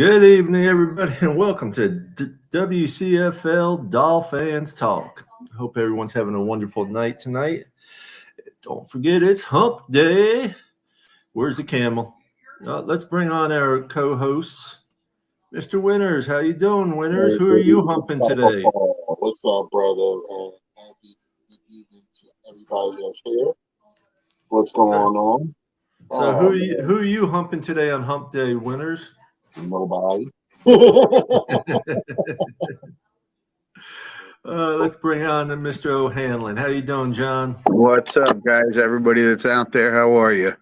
Good evening, everybody, and welcome to WCFL DolFans Talk. Hope everyone's having a wonderful night tonight. Don't forget it's Hump Day. Where's the camel? Let's bring on our co-hosts, Mr. Winters. How you doing, Winters? Who are you humping today? What's up, brother? And happy evening to everybody that's here. What's going on? So who are you humping today on Hump Day, Winters? Nobody. Let's bring on Mr. O'Hanlon. How you doing, John? What's up, guys? Everybody that's out there, how are you?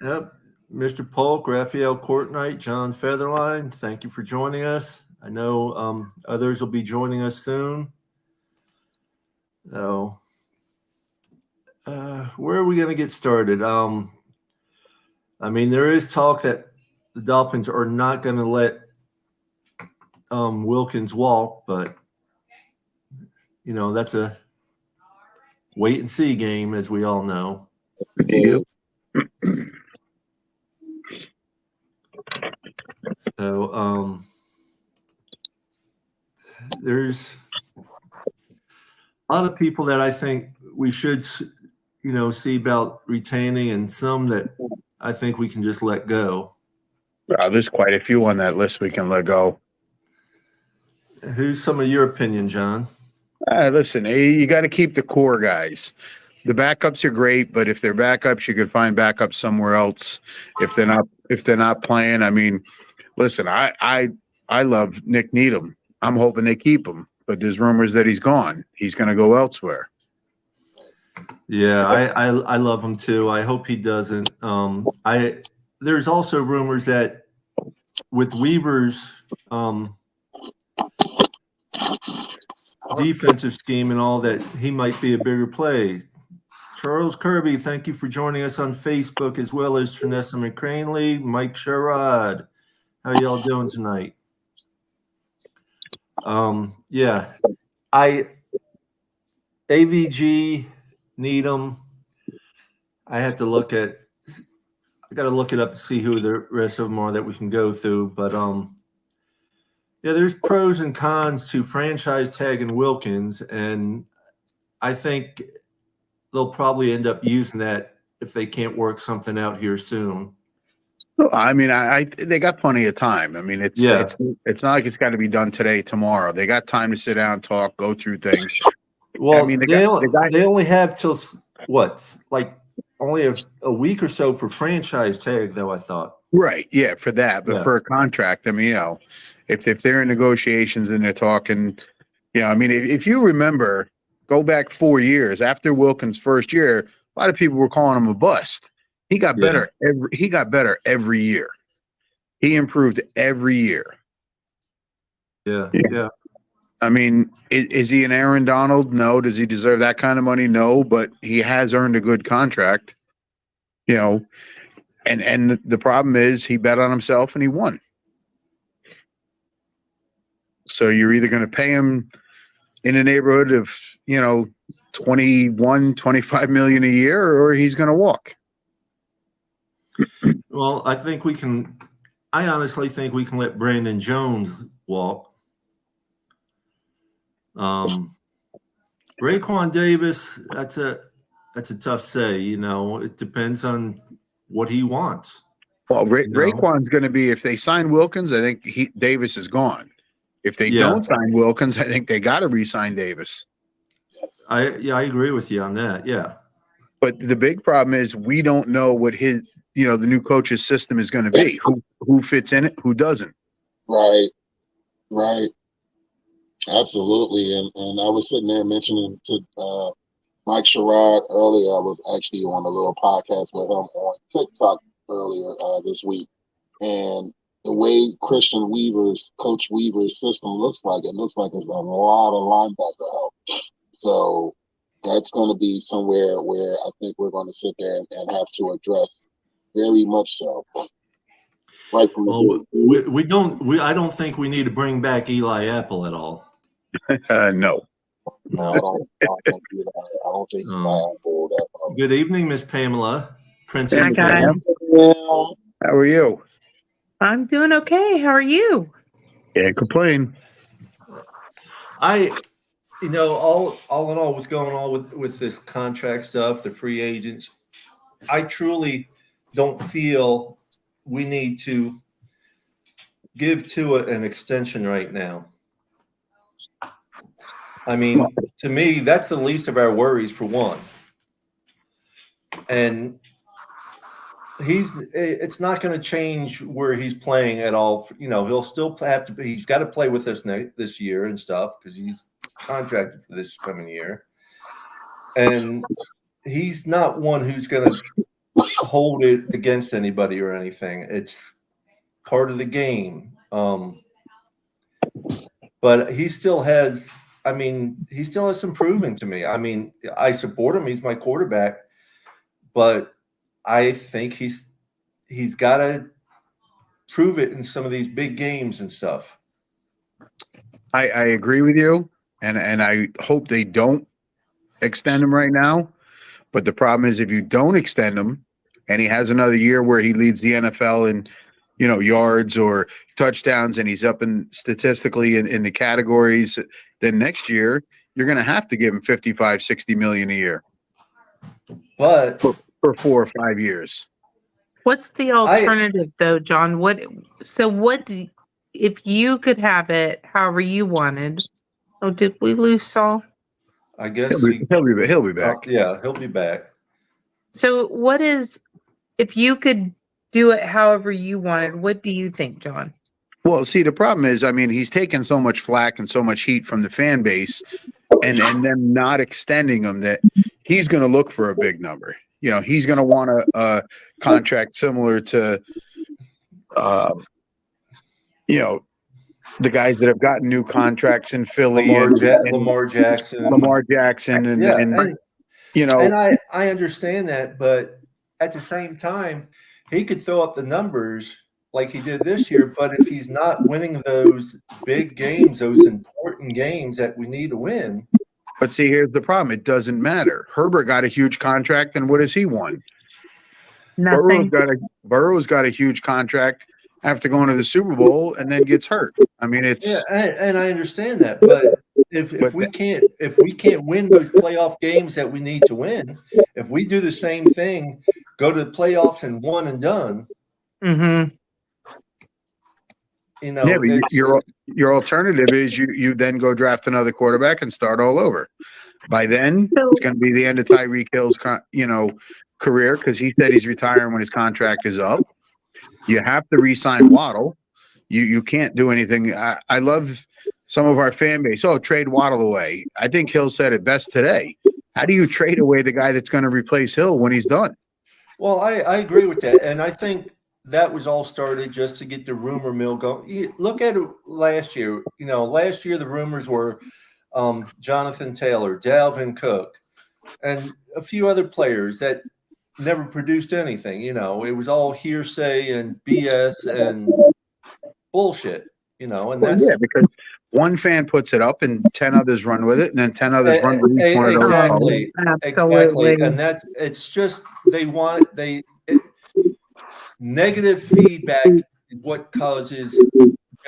Yep. Mr. Polk, Raphael Courtnight, John Featherline, thank you for joining us. I know others will be joining us soon. So, where are we going to get started? There is talk that the Dolphins are not going to let Wilkins walk, but, that's a wait-and-see game, as we all know. Yes. So, there's a lot of people that I think we should, see about retaining, and some that I think we can just let go. There's quite a few on that list we can let go. Who's some of your opinion, John? Listen, you got to keep the core guys. The backups are great, but if they're backups, you could find backups somewhere else. If they're not playing, listen, I love Nick Needham. I'm hoping they keep him, but there's rumors that he's gone. He's going to go elsewhere. Yeah, I love him too. I hope he doesn't. There's also rumors that with Weaver's defensive scheme and all, that he might be a bigger play. Charles Kirby, thank you for joining us on Facebook, as well as Trinessa McCranley, Mike Sherrod. How y'all doing tonight? AVG, Needham. I got to look it up to see who the rest of them are that we can go through. But there's pros and cons to franchise tagging Wilkins, and I think they'll probably end up using that if they can't work something out here soon. They got plenty of time. It's not like it's got to be done today, tomorrow. They got time to sit down, talk, go through things. Well, they only have till what, like only a week or so for franchise tag, though, I thought. Right, yeah, for that, but for a contract, if they're in negotiations and they're talking, if you remember, go back 4 years after Wilkins' first year, a lot of people were calling him a bust. He got better. He got better every year. He improved every year. Yeah. Is he an Aaron Donald? No. Does he deserve that kind of money? No. But he has earned a good contract. And the problem is he bet on himself and he won. So you're either going to pay him in the neighborhood of 21, 25 million a year, or he's going to walk. Well, I honestly think we can let Brandon Jones walk. Raekwon Davis, that's a tough say. It depends on what he wants. Well, Raekwon's going to be, if they sign Wilkins, I think Davis is gone. If they don't sign Wilkins, I think they got to re-sign Davis. I agree with you on that. Yeah. But the big problem is we don't know what his, the new coach's system is going to be. Who fits in it, who doesn't. Right. Absolutely. And I was sitting there mentioning to Mike Sherrod earlier. I was actually on a little podcast with him on TikTok earlier this week. And the way Coach Weaver's system looks like it's a lot of linebacker help. So that's going to be somewhere where I think we're going to sit there and have to address very much so. Right from the beginning. I don't think we need to bring back Eli Apple at all. No. No, I don't think Eli. I don't think Eli Apple. Good evening, Miss Pamela. Princess. Hi, guys. How are you? I'm doing okay. How are you? Can't complain. All in all, what's going on with this contract stuff, the free agents, I truly don't feel we need to give to it an extension right now. I mean, to me, that's the least of our worries for one. And it's not going to change where he's playing at all. He'll still have to he's got to play with us this year and stuff because he's contracted for this coming year. And he's not one who's going to hold it against anybody or anything. It's part of the game. But he still has some proving to me. I mean, I support him. He's my quarterback, but I think he's got to prove it in some of these big games and stuff. I agree with you, and I hope they don't extend him right now. But the problem is, if you don't extend him, and he has another year where he leads the NFL in, yards or touchdowns, and he's up in statistically in the categories, then next year you're going to have to give him 55, 60 million a year. But for 4 or 5 years. What's the alternative, though, John? If you could have it however you wanted? Oh, did we lose Saul? I guess he'll be back. Yeah, he'll be back. So if you could do it however you wanted, what do you think, John? Well, see, the problem is, he's taken so much flack and so much heat from the fan base and them not extending him that he's going to look for a big number. He's going to want a contract similar to, the guys that have gotten new contracts in Philly, Lamar Jackson, and I understand that, but at the same time, he could throw up the numbers like he did this year. But if he's not winning those big games, those important games that we need to win. But see, here's the problem. It doesn't matter. Herbert got a huge contract, and what has he won? Nothing. Burrow's got a huge contract after going to the Super Bowl and then gets hurt. And I understand that, but if we can't win those playoff games that we need to win, if we do the same thing, go to the playoffs and one and done. Mm-hmm. But your alternative is you then go draft another quarterback and start all over. By then, it's going to be the end of Tyreek Hill's career because he said he's retiring when his contract is up. You have to re-sign Waddle. You can't do anything. I love some of our fan base. Oh, trade Waddle away. I think Hill said it best today. How do you trade away the guy that's going to replace Hill when he's done? Well, I agree with that, and I think that was all started just to get the rumor mill going. Look at it last year. Last year the rumors were Jonathan Taylor, Dalvin Cook, and a few other players that never produced anything. It was all hearsay and BS and bullshit. And that's because one fan puts it up and 10 others run with it, and then 10 others run with each one of those. Absolutely. And it's just negative feedback is what causes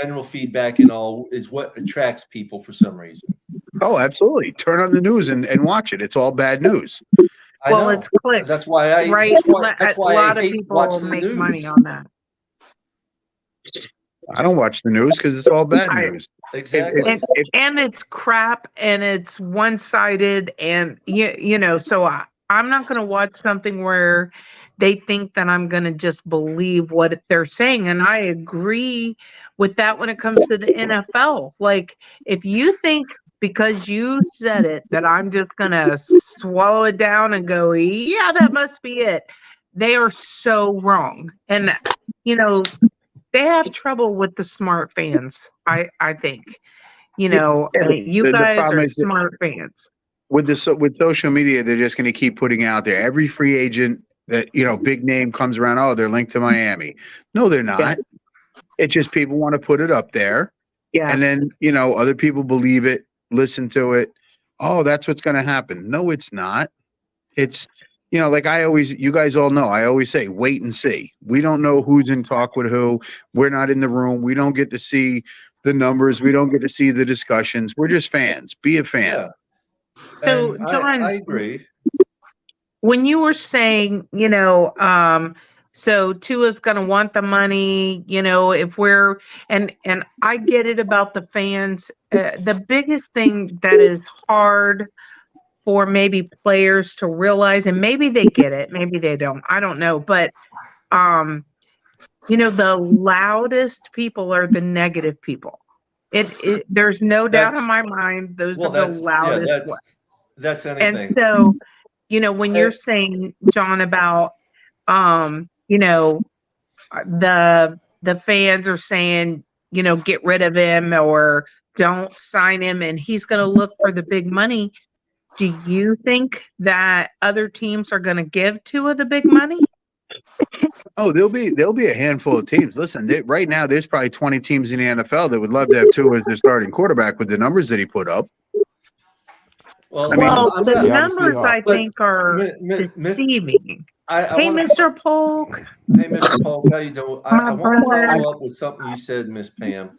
general feedback and all is what attracts people for some reason. Oh, absolutely. Turn on the news and watch it. It's all bad news. It's clicks. That's why a lot of people make money on that. I don't watch the news because it's all bad news. Exactly. And it's crap and it's one-sided and so I'm not going to watch something where they think that I'm going to just believe what they're saying. And I agree with that when it comes to the NFL. Like, if you think because you said it that I'm just going to swallow it down and go, yeah, that must be it. They are so wrong. And, they have trouble with the smart fans, I think. You guys are smart fans. With social media, they're just going to keep putting out there. Every free agent that, big name comes around, oh, they're linked to Miami. No, they're not. Yeah. It's just people want to put it up there. Yeah. And then, other people believe it, listen to it. Oh, that's what's going to happen. No, it's not. It's, you know, like you guys all know, I always say, wait and see. We don't know who's in talk with who. We're not in the room. We don't get to see the numbers. We don't get to see the discussions. We're just fans. Be a fan. Yeah. So, And John, I agree. when you were saying, so Tua's going to want the money, if we're, and I get it about the fans. The biggest thing that is hard for maybe players to realize, and maybe they get it, maybe they don't, I don't know, but, the loudest people are the negative people. There's no doubt in my mind, those are the loudest ones. That's anything. And so, when you're saying, John, about, the fans are saying, get rid of him or don't sign him, and he's going to look for the big money. Do you think that other teams are going to give Tua the big money? Oh, there'll be a handful of teams. Listen, right now there's probably 20 teams in the NFL that would love to have Tua as their starting quarterback with the numbers that he put up. Well, the numbers I think are deceiving. Hey, Mr. Polk. Hey, Mr. Polk, how you doing? I want to follow up with something you said, Miss Pam.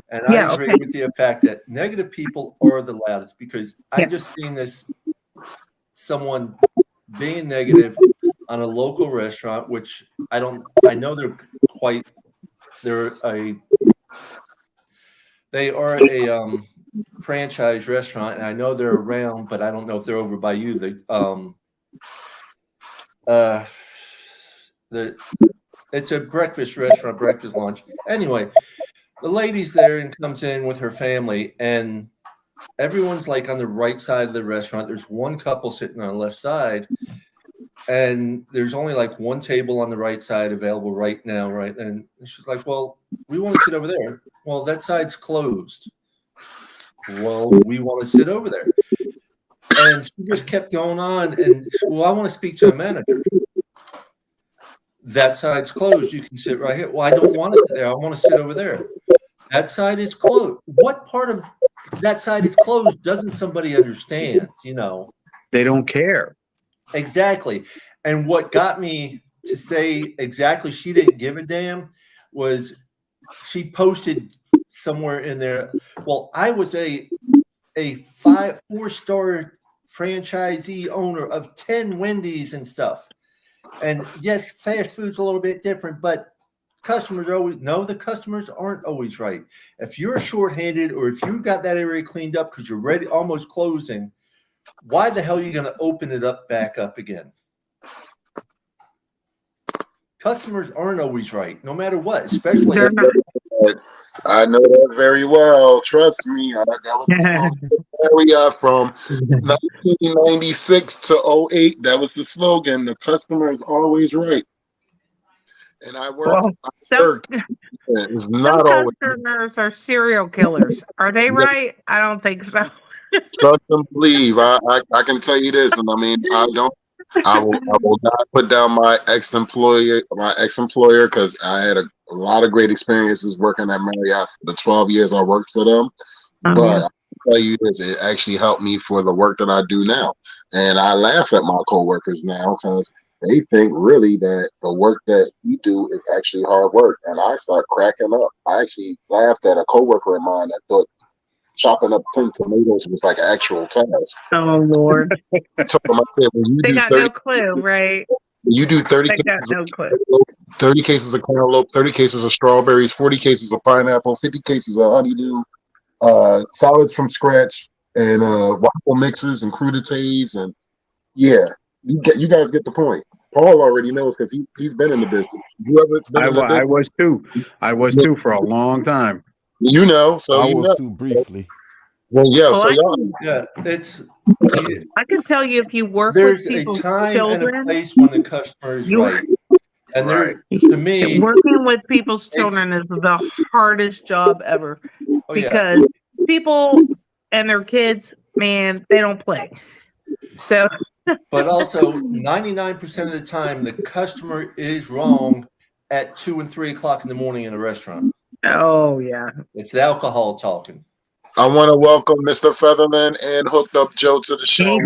And I agree with the fact that negative people are the loudest, because I just seen someone being negative on a local restaurant, which I know they are a franchise restaurant, and I know they're around, but I don't know if they're over by you. It's a breakfast restaurant, breakfast lunch. Anyway, the lady's there and comes in with her family, and everyone's like on the right side of the restaurant. There's one couple sitting on the left side, and there's only like one table on the right side available right now, right? And she's like, well, we want to sit over there. Well, that side's closed. Well, we want to sit over there. And she just kept going on, and I want to speak to a manager. That side's closed. You can sit right here. Well, I don't want to sit there. I want to sit over there. That side is closed. What part of that side is closed doesn't somebody understand? They don't care. Exactly. And what got me to say exactly she didn't give a damn was she posted somewhere in there, well, I was a 4-star franchisee owner of 10 Wendy's and stuff. And yes, fast food's a little bit different, but the customers aren't always right. If you're shorthanded or if you got that area cleaned up because you're ready, almost closing, why the hell are you going to open it up back up again? Customers aren't always right, no matter what, especially. I know that very well. Trust me. That was the area from 1996 to 08. That was the slogan. The customer is always right. And I worked. It's not always. Customers are serial killers. Are they right? I don't think so. Trust and believe. I can tell you this, and I mean, I will not put down my ex-employer, because I had a lot of great experiences working at Marriott for the 12 years I worked for them. But I can tell you this, it actually helped me for the work that I do now. And I laugh at my coworkers now because they think really that the work that we do is actually hard work. And I start cracking up. I actually laughed at a coworker of mine that thought chopping up 10 tomatoes was like an actual task. Oh, Lord. So I said, they got no clue, right? You do 30 cases of cantaloupe, 30 cases of strawberries, 40 cases of pineapple, 50 cases of honeydew, solids from scratch, and waffle mixes and crudités, and you guys get the point. Paul already knows because he's been in the business. I was too. I was too for a long time. So I was too briefly. Well, it's. I can tell you if you work There's with people's a time children, and a place when the customer is right. And to me, working with people's children is the hardest job ever because people and their kids, man, they don't play. So, but also 99% of the time, the customer is wrong at 2 and 3 o'clock in the morning in a restaurant. Oh yeah, it's the alcohol talking. I want to welcome Mr. Featherman and Hooked Up Joe to the show.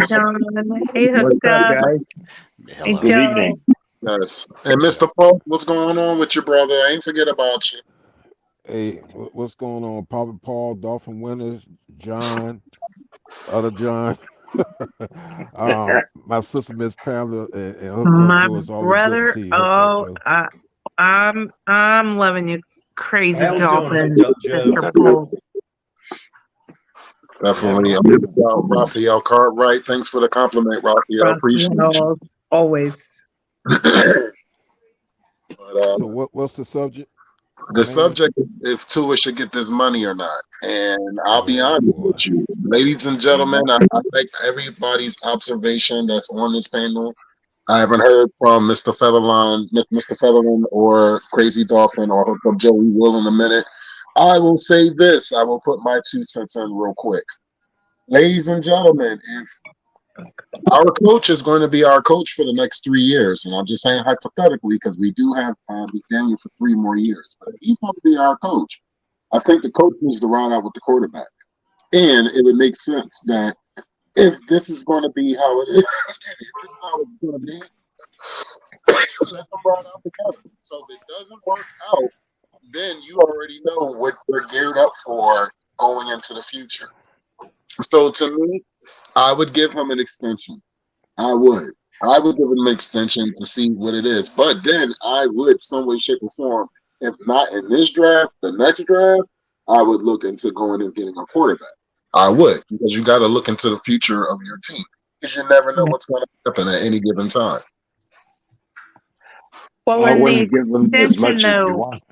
Hey, Hooked Up. Hello. Good evening. Yes. And Mr. Paul, what's going on with your brother? I ain't forget about you. Hey, what's going on? Papa Paul, Dolphin Winners, John, other John, my sister Miss Pamela, and Hooked Up My Joe. It's always good to brother, see you, Hooked Up Joe. I'm loving you, crazy How we doing, Dolphin, Hooked Up Joe? Mr. Paul. Definitely. Raphael Cartwright. Thanks for the compliment, Raphael. Appreciate you. Always. But, So what's the subject? the Man, subject is if Tua should get this money or not. And I'll be oh honest boy. with you. Ladies and gentlemen, I like everybody's observation that's on this panel. I haven't heard from Mr. Featherland or Crazy Dolphin or Hooked Up Joe. We will in a minute. I will say this. I will put my 2 cents in real quick. Ladies and gentlemen, if our coach is going to be our coach for the next 3 years, and I'm just saying hypothetically because we do have McDaniel for 3 more years, but if he's going to be our coach, I think the coach needs to ride out with the quarterback. And it would make sense that if this is going to be how it is, if this is how it's going to be, let them ride out together. So if it doesn't work out, then you already know what we're geared up for going into the future. So to me, I would give him an extension. I would give him an extension to see what it is. But then I would, some way, shape, or form, if not in this draft, the next draft, I would look into going and getting a quarterback. I would, because you got to look into the future of your team. Because you never know what's going to happen at any given time. Well, I in the wouldn't give them as extension, much as you though, want.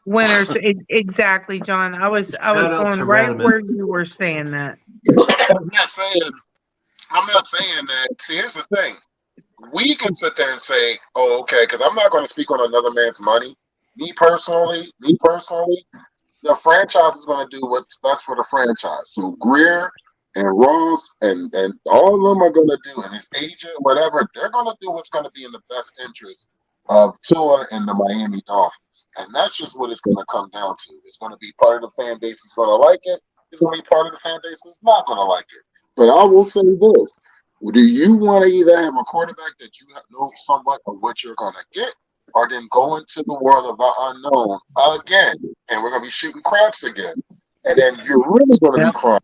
winners, exactly, John. I was Shout out going to right Radimus. where you were saying that. I'm not saying that. See, here's the thing. We can sit there and say, oh, okay, because I'm not going to speak on another man's money. Me personally, the franchise is going to do what's best for the franchise. So Greer and Ross and all of them are going to do, and his agent, whatever, they're going to do what's going to be in the best interest of Tua and the Miami Dolphins. And that's just what it's going to come down to. It's going to be part of the fan base is going to like it. It's going to be part of the fan base that's not going to like it. But I will say this. Do you want to either have a quarterback that you know somewhat of what you're going to get, or then go into the world of the unknown again, and we're going to be shooting craps again, and then you're really going to be crying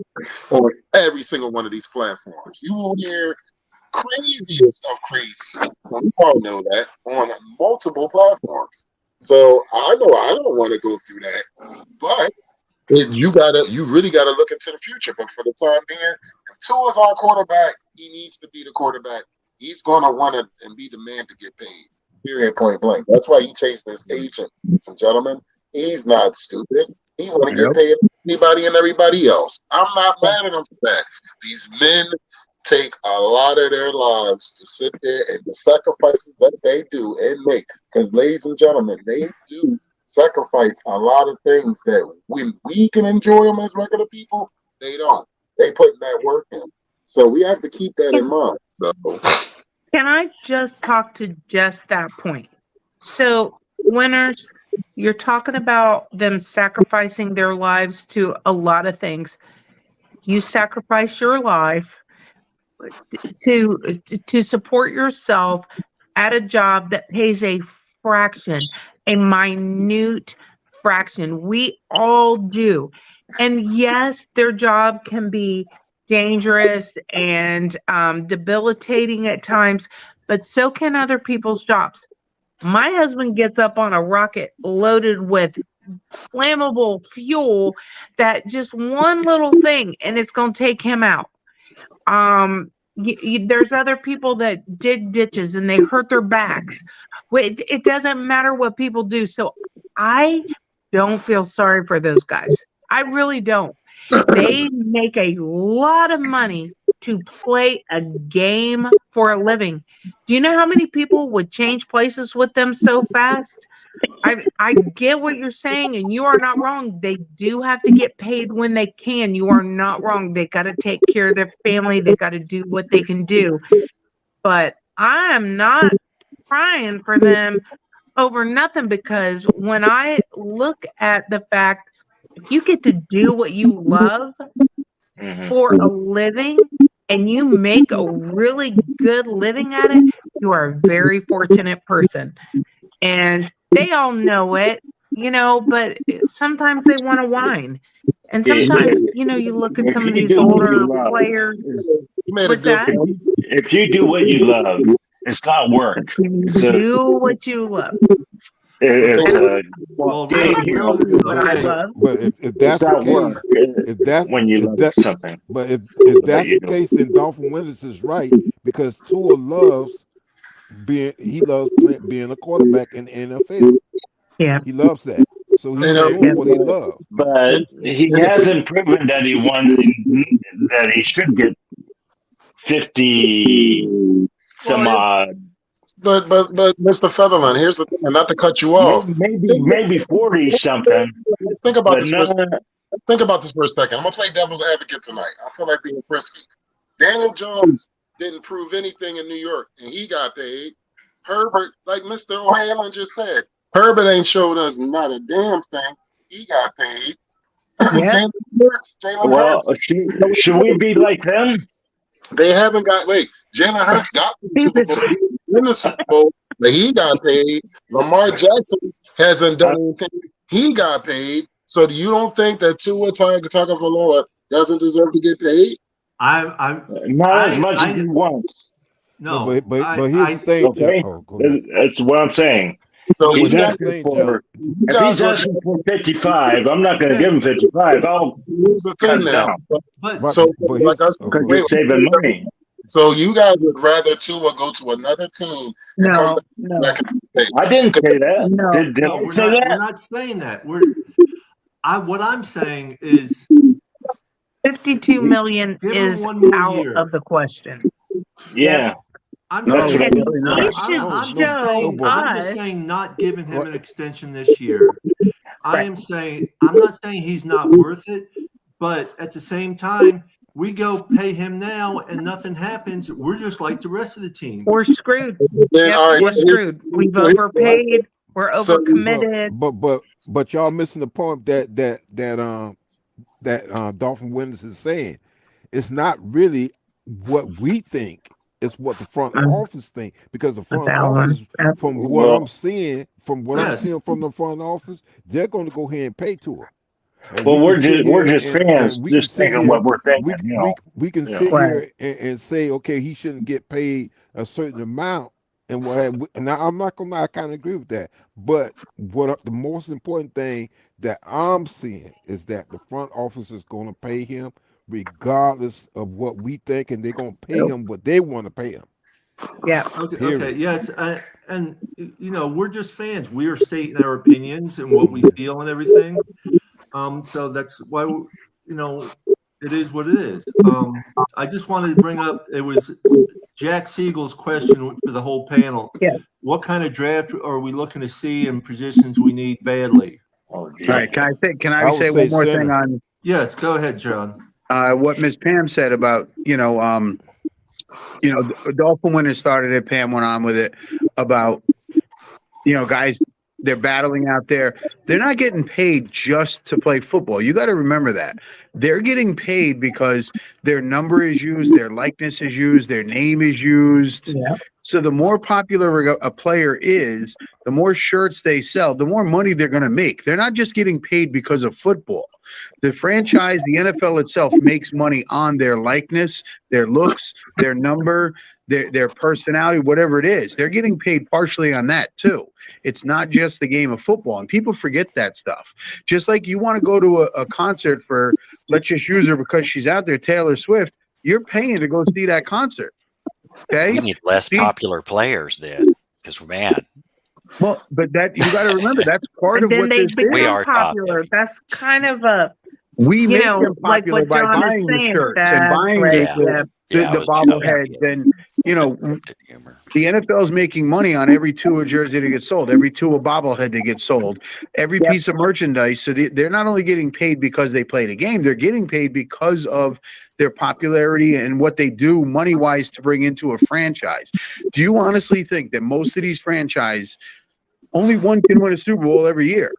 on every single one of these platforms. You will hear craziest of crazy. We all know that on multiple platforms. So I know I don't want to go through that, but you really gotta look into the future. But for the time being, if Tua is our quarterback, he needs to be the quarterback. He's gonna want to and be the man to get paid. Period. Point blank. That's why he chased this agent, ladies and gentlemen. He's not stupid. He want to get paid anybody and everybody else. I'm not mad at him for that. These men take a lot of their lives to sit there and the sacrifices that they do and make. Because, ladies and gentlemen, they do sacrifice a lot of things that when we can enjoy them as regular people, they don't. They put that work in. So we have to keep that in mind. So Can I just talk to just that point? So, winners, you're talking about them sacrificing their lives to a lot of things. You sacrifice your life to support yourself at a job that pays a fraction, a minute fraction. We all do. And yes, their job can be dangerous and debilitating at times, but so can other people's jobs. My husband gets up on a rocket loaded with flammable fuel that just one little thing and it's going to take him out. There's other people that dig ditches and they hurt their backs. It doesn't matter what people do. So I don't feel sorry for those guys. I really don't. They make a lot of money to play a game for a living. Do you know how many people would change places with them so fast? I get what you're saying, and you are not wrong. They do have to get paid when they can. You are not wrong. They got to take care of their family. They got to do what they can do. But I am not crying for them over nothing, because when I look at the fact if you get to do what you love for a living, and you make a really good living at it, you are a very fortunate person. And they all know it, but sometimes they want to whine. And sometimes, you look at If some of you these do what you older love, players. You made a What's good that? point. if you do what you love, it's not work. So Do what you love. it's Well, What I okay. love. But if it's that's the not case, work if that's when you if love that something. but if that that's you the do. case, then Dolphin Winters is right because Tua loves being a quarterback in the NFL. Yeah. He loves that. So he's And, doing what he loves. But and, he and hasn't proven that he won, that he should get 50 some Well, odd. but Mr. Featherland, here's the thing, and not to cut you off. Maybe 40 something. Think about But this no, Think about this for a second. I'm gonna play devil's advocate tonight. I feel like being frisky. Daniel Jones didn't prove anything in New York, and he got paid. Herbert, like Mr. O'Hanlon just said, Herbert ain't showed us not a damn thing. He got paid. Yeah. Jalen well, Hurts. should we be like them? They haven't got. Wait, Jalen Hurts got to the Super Bowl. He was in the Super Bowl, but he got paid. Lamar Jackson hasn't done anything. He got paid. So do you don't think that Tua Tagovailoa doesn't deserve to get paid? I'm Not as much as he wants. no. But here's the thing, Okay, go ahead. that's what I'm saying. So But He's here's the asking thing, for. Joe. If he's asking for 55, I'm not going to give him 55. I'll here's the cut thing it now. down But Right, So but like I here's said, because wait, you're saving money. so you guys would rather Tua go to another team and come No. back in the States? I didn't say that. No. Did no, I we're say not. We're that? not saying that. What I'm saying is 52 million give him is one more out year. of the question. Yeah. I'm That's saying, what And I'm you saying. should I'm show just us. saying not giving him an extension this year. I'm not saying he's not worth it, but at the same time, we go pay him now and nothing happens. We're just like the rest of the teams. We're screwed. Then, Yep, all right, we're screwed. We've overpaid. We're So- overcommitted. But y'all missing the point that Dolphin Winters is saying. It's not really what we think. It's what the front office think, because the front office, from what I'm seeing from the front office, they're going to go ahead and pay to her. Well, we're just fans, just thinking what we're thinking. We can sit here and say, okay, he shouldn't get paid a certain amount, and now I'm not gonna lie, I kind of agree with that. But the most important thing that I'm seeing is that the front office is going to pay him regardless of what we think, and they're going to pay him what they want to pay him. Yeah. Okay. Yes. And we're just fans. We are stating our opinions and what we feel and everything. So that's why, it is what it is. I just wanted to bring up, it was Jack Siegel's question for the whole panel. Yeah. What kind of draft are we looking to see in positions we need badly? Oh, All right, can I would say say one more center. thing on Yes, go ahead, John. what Ms. Pam said about, Dolphin Winners started it, Pam went on with it about, guys, they're battling out there. They're not getting paid just to play football. You got to remember that. They're getting paid because their number is used, their likeness is used, their name is used. Yeah. So the more popular a player is, the more shirts they sell, the more money they're going to make. They're not just getting paid because of football. The franchise, the NFL itself, makes money on their likeness, their looks, their number, their personality, whatever it is. They're getting paid partially on that too. It's not just the game of football, and people forget that stuff. Just like you want to go to a concert for, let's just use her because she's out there, Taylor Swift, you're paying to go see that concert. Okay? We need less popular players then, because man. Well, but that you got to remember, that's part And of then what they this become is. We are popular. top-heavy. That's kind of a, We make them like popular what by John is buying the saying. shirts and That's buying right. the Yeah, it was bobbleheads. And, humor. the NFL is making money on every Tua jersey that gets sold, every Tua bobblehead that gets sold, every piece of merchandise. So they're not only getting paid because they played a game, they're getting paid because of their popularity and what they do money-wise to bring into a franchise. Do you honestly think that most of these franchises, only one can win a Super Bowl every year?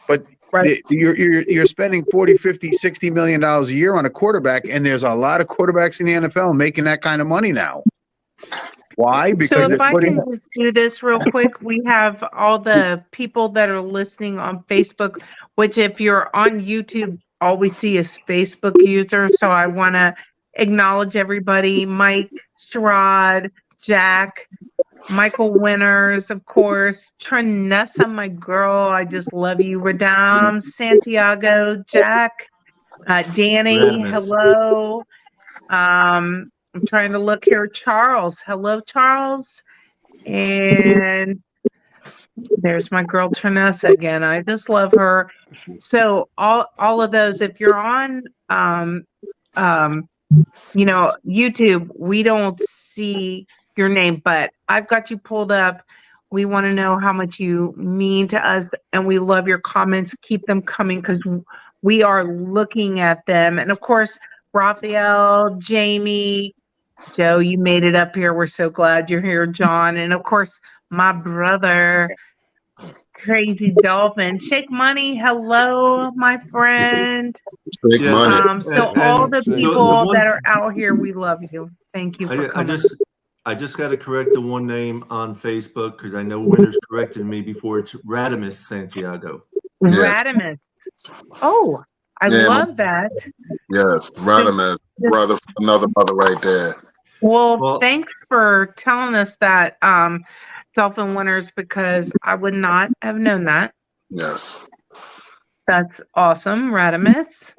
But Right. You're spending 40, 50, 60 million dollars a year on a quarterback, and there's a lot of quarterbacks in the NFL making that kind of money now. Why? So Because if they're I putting can just do this real quick, we have all the people that are listening on Facebook, which if you're on YouTube, all we see is Facebook users. So I want to acknowledge everybody: Mike, Sherrod, Jack, Michael Winters, of course, Trinessa, my girl, I just love you, Radam, Santiago, Jack, Danny, Radimus. hello. I'm trying to look here. Charles, hello, Charles. And there's my girl Trinessa again. I just love her. So all of those, if you're on YouTube, we don't see your name, but I've got you pulled up. We want to know how much you mean to us, and we love your comments. Keep them coming because we are looking at them. And of course, Raphael, Jamie, Joe, you made it up here. We're so glad you're here, John. And of course, my brother, Crazy Dolphin. Shake Money, hello, my friend. Big money. So And all the the people one- that are out here, we love you. Thank you for coming. I just got to correct the one name on Facebook because I know Winters corrected me before. It's Radimus Santiago. Yes. Radimus. Oh, I Yeah, love that. Yes, Radimus, brother, another brother right there. Well, thanks for telling us that, Dolphin Winners, because I would not have known that. Yes. That's awesome, Radimus.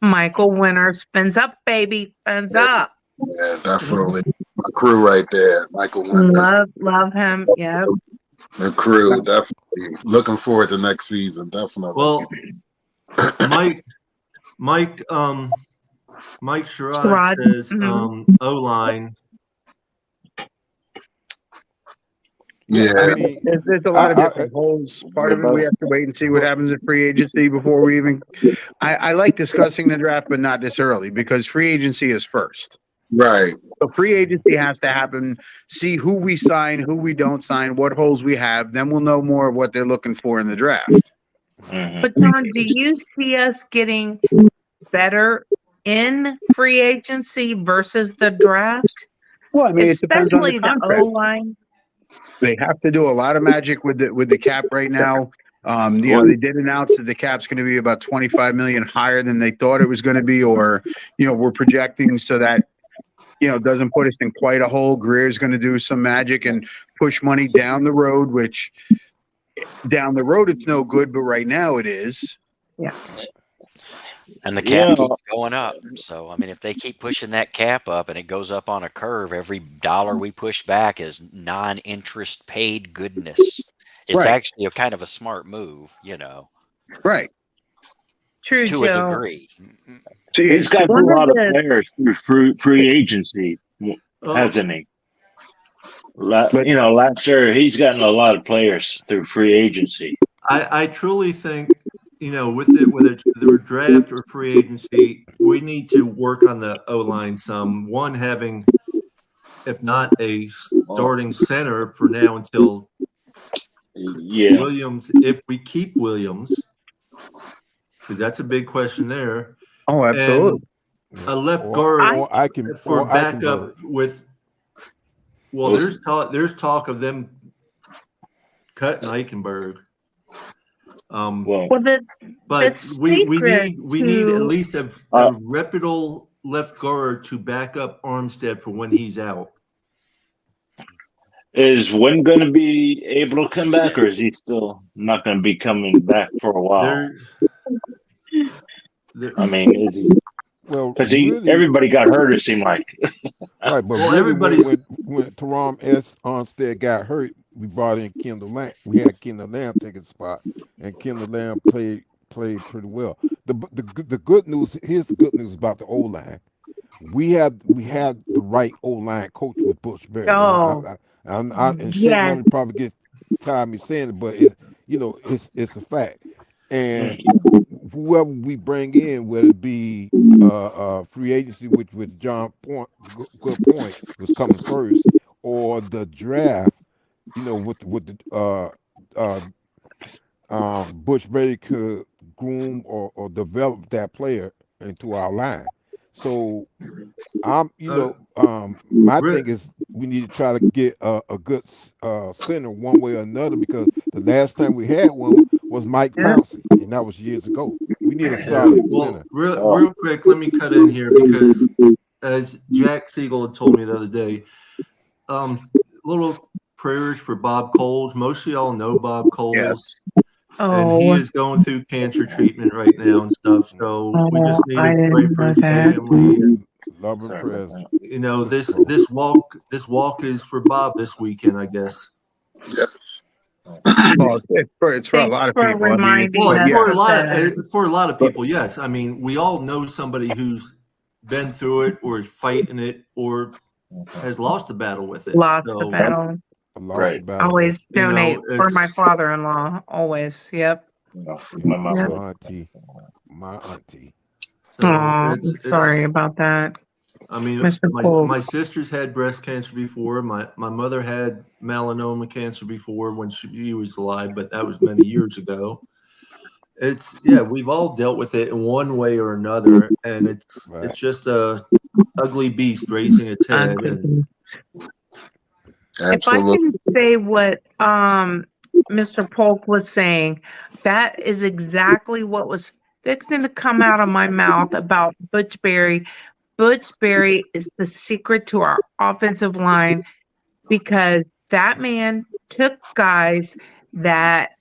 Michael Winters, fins up, baby, fins up. Yeah, definitely. My crew right there, Michael Winters. Love him. Yep. The crew, definitely. Looking forward to next season, definitely. Well, Mike Sherrod says O-line. Yeah. I mean, there's a lot of different holes. Part of it, we have to wait and see what happens in free agency before we even. I like discussing the draft, but not this early because free agency is first. Right. So free agency has to happen. See who we sign, who we don't sign, what holes we have. Then we'll know more of what they're looking for in the draft. But John, do you see us getting better in free agency versus the draft? Well, I mean, it depends on Especially the the contract. O-line. They have to do a lot of magic with the cap right now. They did announce that the cap's going to be about 25 million higher than they thought it was going to be, or we're projecting so that doesn't put us in quite a hole. Greer's going to do some magic and push money down the road, which down the road it's no good, but right now it is. Yeah. And the cap keeps going up. So, I mean, if they keep pushing that cap up and it goes up on a curve, every dollar we push back is non-interest paid goodness. It's actually a kind of a smart move, Right. True, to Joe. a degree. So he's got a lot of players through free agency, hasn't he? Last year he's gotten a lot of players through free agency. I truly think, with it, whether it's the draft or free agency, we need to work on the O-line some. One, having, if not a starting center for now until Williams, if we keep Williams, because that's a big question there. Oh, absolutely. And a left guard for backup with. Well, there's talk of them cutting Eichenberg. But we need at least a reputable left guard to back up Armstead for when he's out. Is Wynn going to be able to come back, or is he still not going to be coming back for a while? I mean, is he? Well, because everybody got hurt, it seemed like. Right, but really, when Teron S. Armstead got hurt, we brought in Kendall Lamb. We had Kendall Lamb take his spot, and Kendall Lamb played pretty well. The good news, here's the good news about the O-line. We had the right O-line coach with Bush Berry. And Shake Money probably gets tired of me saying it, but it's a fact. And whoever we bring in, whether it be free agency, which with John good point was coming first, or the draft, with the Bush Brady could groom or develop that player into our line. So my Re- thing is we need to try to get a good center one way or another, because the last time we had one was Mike Yeah. Pouncey, and that was years ago. We need a yeah, solid well, center. real quick, let me cut in here because as Jack Siegel had told me the other day, little prayers for Bob Coles. Most of y'all know Bob Coles, and he Oh, is going through cancer treatment right now and stuff. So we just need I to pray didn't for know his that. family. And Love and Sorry prayers. about you know, Mr. this Cole. this walk is for Bob this weekend, I guess. Well, it's for a Thanks lot of for people. I mean, reminding Well, but us yeah, of that. for a lot of people, yes. I mean, we all know somebody who's been through it or is fighting it or has lost the battle with it. Lost the So, battle. I lost the Right. battle. Always you donate know, for my it's father-in-law. Always. Yep. My mom Yep. was. My auntie. My auntie. so Oh, I'm sorry it's about that, I mean, Mr. my Cole. sister's had breast cancer before. My mother had melanoma cancer before when she was alive, but that was many years ago. It's we've all dealt with it in one way or another, and it's Right. just a ugly beast raising its head. Ugly And beast. If I Absolutely. can say what Mr. Polk was saying, that is exactly what was fixing to come out of my mouth about Butch Berry. Butch Berry is the secret to our offensive line, because that man took guys that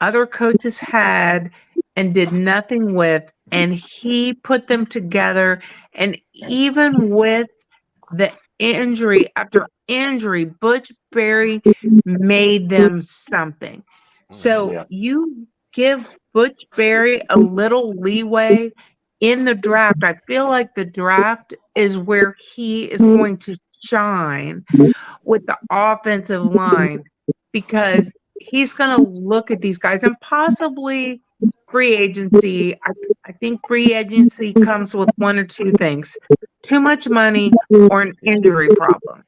other coaches had and did nothing with, and he put them together. And even with the injury after injury, Butch Berry made them something. Mhm. So Yeah. you give Butch Berry a little leeway in the draft. I feel like the draft is where he is going to shine with the offensive line, because he's going to look at these guys and possibly free agency. I think free agency comes with one or two things: too much money or an injury problem.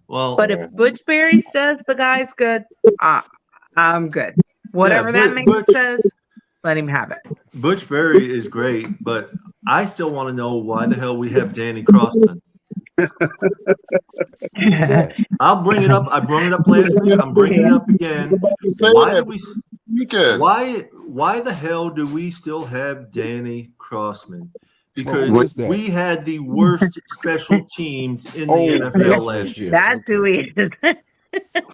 well, But if Butch Berry says the guy's good, uh, I'm good. yeah, Whatever that man says, let him have it. Butch Berry is great, but I still want to know why the hell we have Danny Crossman. Who's that? I'll bring it up. I brought it up last week. I'm bringing it up again. Say Why do that we? weekend. Why the hell do we still have Danny Crossman? Because Who is that? we had the worst special teams in the Oh, NFL last year. That's who okay. he is.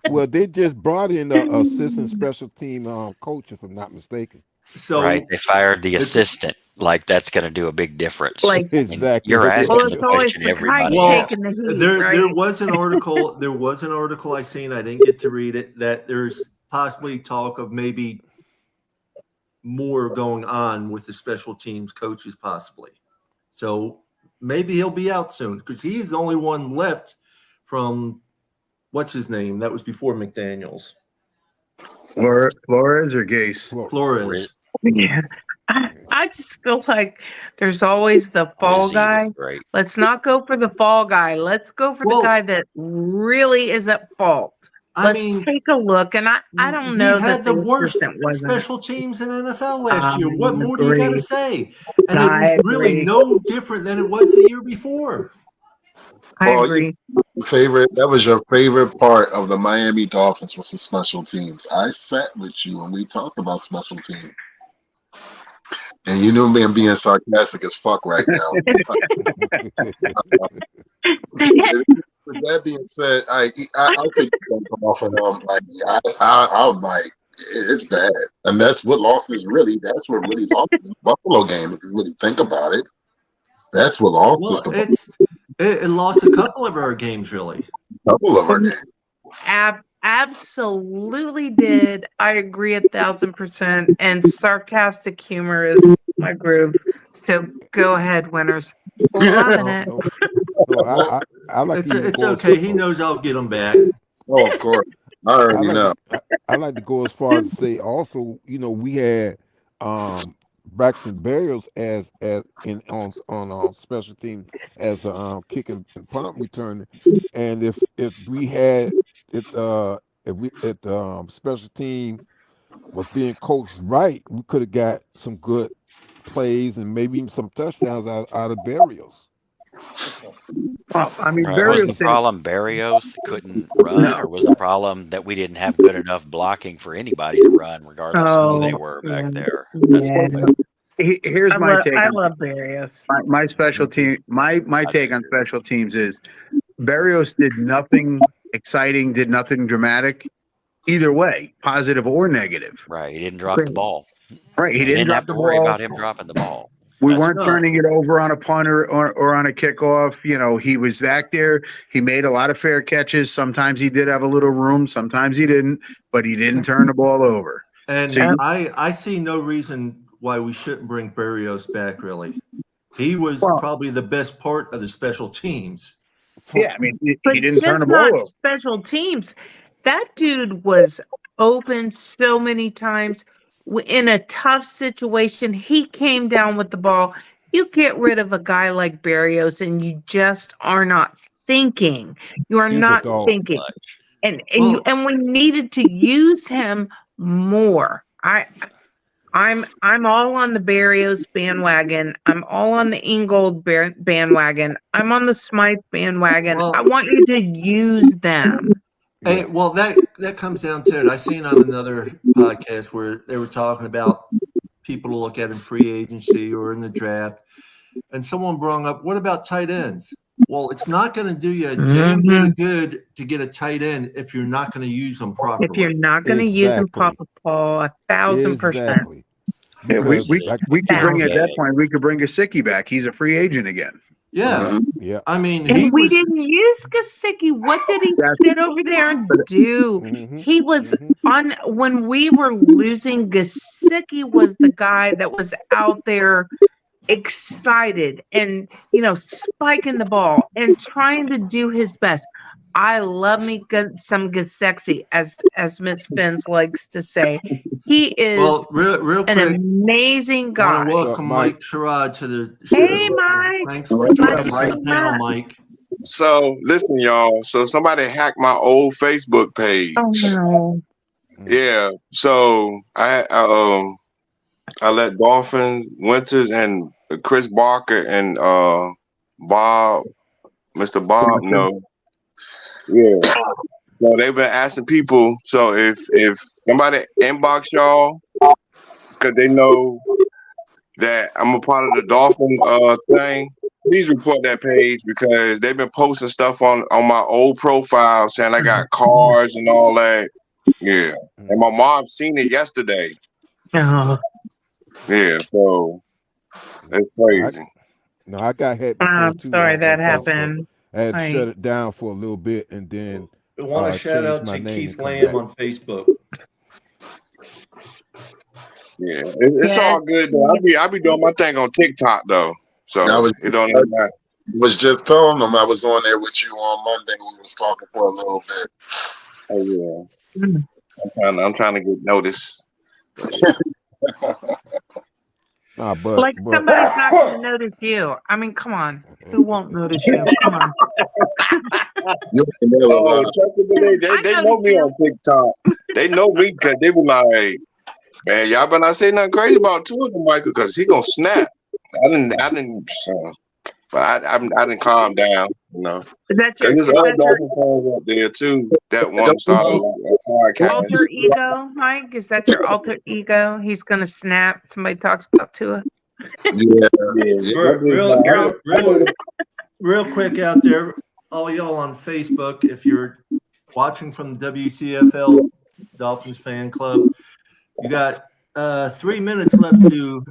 Well, they just brought in a assistant special team coach, if I'm not mistaken. So Right. They fired the it's assistant. Like that's going to do a big difference. Like, And Exactly. you're But asking well, the it's always question the guy everybody well, asks. taking the heat, there right? was an article. There was an article I seen. I didn't get to read it. That there's possibly talk of maybe more going on with the special teams coaches, possibly. So maybe he'll be out soon because he's the only one left from what's his name? That was before McDaniels. Flores or Gase? Flores. Yeah. I just feel like there's always the fall Rizzi was guy. great. Let's not go for the fall guy. Let's go for the Well, guy that really is at fault. I Let's mean, take a look. And I don't we know that had the the worst assistant wasn't. special teams in NFL I last year. What more do you got to agree. say? And it was I really agree. no different than it was the year before. I Paul, agree. that was your favorite part of the Miami Dolphins was the special teams. I sat with you and we talked about special teams. And you knew me, I'm being sarcastic as fuck right now. With that being said, I think come off and I'm like, it's bad. And that's what lost is really, that's what really lost is the Buffalo game, if you really think about it. That's what lost is Well, the it lost a couple of our games, really. couple of our games. Absolutely did. I agree 1,000%. And sarcastic humor is my groove. So go ahead, winners. Loving it. No, I like to It's go okay. He knows I'll get him back. Oh, of course. I already know. I like to go as far as to say also, we had Braxton Berrios as in on special team as a kick and punt returner, and if we had it if we at special team was being coached right, we could have got some good plays and maybe even some touchdowns out of Barrios. Well, I mean, Right. Was the Barrios didn't. problem Barrios couldn't run, or was the problem that we didn't have good enough blocking for anybody to run, regardless of who they were back there? That's Yeah. Here's my take. I on love Barrios. my special team. My take on special teams is Barrios did nothing exciting, did nothing dramatic, either way, positive or negative. Right. He didn't drop the ball. Right, he We didn't didn't drop have to the worry ball. about him dropping the ball. We That's weren't not- turning it over on a punt or on a kickoff. You know, he was back there. He made a lot of fair catches. Sometimes he did have a little room. Sometimes he didn't, but he didn't turn the ball over. And So I see no reason why we shouldn't bring Barrios back, really. He was Well- probably the best part of the special teams. Yeah, I mean, But he didn't turn just the ball not over. special teams. That dude was open so many times in a tough situation. He came down with the ball. You get rid of a guy like Barrios, and you just are not thinking. You are He's a not dog. thinking, and Well- and we needed to use him more. I'm all on the Barrios bandwagon. I'm all on the Ingold bandwagon. I'm on the Smythe bandwagon. Well- I want you to use them. Hey, well, that comes down to it. I seen on another podcast where they were talking about people to look at in free agency or in the draft, and someone brought up, what about tight ends? Well, it's not going to do you a damn bit of good to get a tight end if you're not going to use them properly. If you're not going to use them, Exactly. Papa Paul, 1,000%. Exactly. Yeah, we Because, like, could bring at that Yeah. point. We could bring Gesicki back. He's a free agent again. Yeah, yeah. I mean, he And we was. didn't use Gesicki. What did he That's- sit over there and do? Mhm. He was Mhm. on when we were losing. Gesicki was the guy that was out there excited and spiking the ball and trying to do his best. I love me some Gesicki, as Miss Fins likes to say. He is Well, real an quick, amazing I guy. want to welcome Mike. Mike Sherrod to the show. Hey, Mike. Thanks for What's joining up, us on the Mike? panel, Mike. So listen, y'all. So somebody hacked my old Facebook page. Oh no. Yeah. So I let Dolphin Winters and Chris Barker and Bob, Mr. Bob know. Yeah. So they've been asking people. So if somebody inbox y'all, because they know that I'm a part of the Dolphin thing, please report that page because they've been posting stuff on my old profile saying I got cars and all that. Yeah. And my mom seen it yesterday. Oh, Yeah, so it's crazy. No, I got hit. I'm before, too, sorry on that Facebook. happened. I had to Right. shut it down for a little bit, and then I want to shout change out my to name Keith and come Lamb back. on Facebook. Yeah, it's all good though. I be doing my thing on TikTok though, so I was- it don't even matter. Was just telling them I was on there with you on Monday. We was talking for a little bit. Oh yeah, Mm. I'm trying to get noticed. Nah, but Like somebody's not going to notice you. I mean, come on. Who won't notice you? Come on. You can never Oh, lie. trust me, they know me on TikTok. They know me because they were like, man, y'all better not say nothing crazy about two of them, Michael, because he gonna snap. I didn't. But I didn't calm down, you know. Is that your, Because is there's other that your Dolphin fans out there too that want to start a podcast. alter ego, Mike? Is that your alter ego? He's going to snap. Somebody talks about Tua. Yeah. Real quick out there, all y'all on Facebook, if you're watching from the WCFL Dolphins fan club, you got 3 minutes left to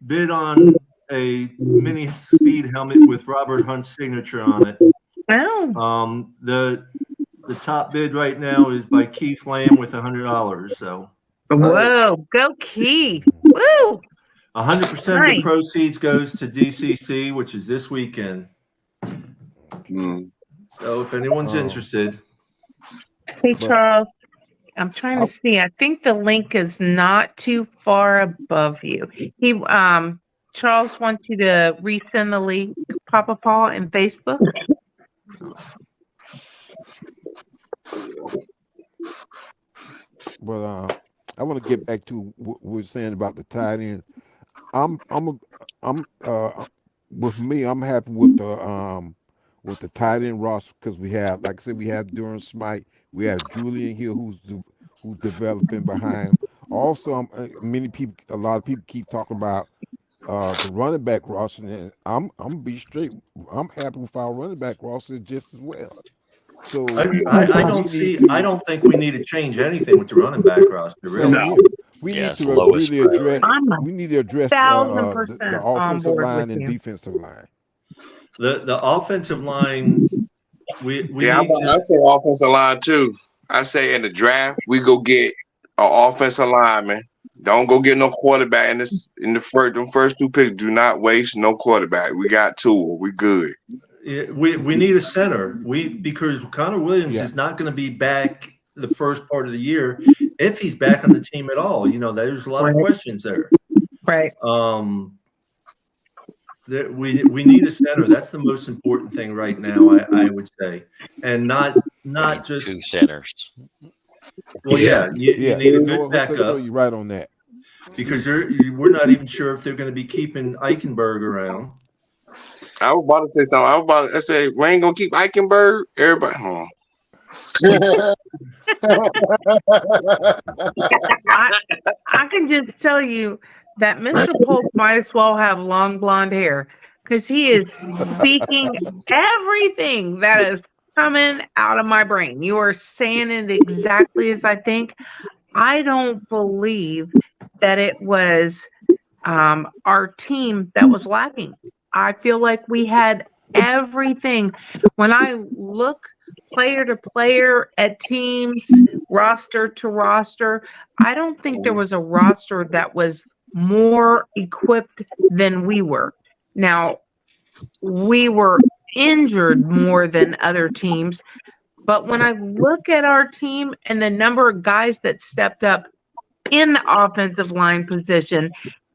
bid on a mini speed helmet with Robert Hunt's signature on it. Oh, The top bid right now is by Keith Lamb with $100. So whoa. Go Keith. Woo. 100% of the Nice. proceeds goes to DCC, which is this weekend. Mm. So if anyone's Oh. interested, Hey, Charles. I'm trying to see. I think the link is not too far above you. Charles wants you to resend the link, Papa Paul, in Facebook. but want to get back to what we were saying about the tight end. I'm with me. I'm happy with the tight end roster because we have, like I said, we have Durham Smite, we have Julian Hill who's developing behind him. Also, a lot of people keep talking about the running back roster, and I'm gonna be straight. I'm happy with our running back roster just as well. So I don't think we need to change anything with the running back roster, really. No. we Yeah, need it's to lowest really address. I'm We need to address 1,000% the on offensive board line with and you. defensive line. The offensive line, we Yeah, need I to. say offensive line too. I say in the draft we go get an offensive lineman. Don't go get no quarterback in the first two picks. Do not waste no quarterback. We got two. We good. We need a center. Because Connor Williams Yeah. is not going to be back the first part of the year, if he's back on the team at all. There's a lot of questions there. Right. We need a center. That's the most important thing right now, I would say, and not just two centers. Well, yeah, you need a good backup. So you're right on that. Because we're not even sure if they're going to be keeping Eichenberg around. I was about to say something. I said we ain't gonna keep Eichenberg. Everybody, I can just tell you that Mr. Polk might as well have long blonde hair because he is speaking everything that is coming out of my brain. You are saying it exactly as I think. I don't believe that it was our team that was lacking. I feel like we had everything. When I look player to player at teams, roster to roster, I don't think there was a roster that was more equipped than we were. Now, we were injured more than other teams, but when I look at our team and the number of guys that stepped up in the offensive line position,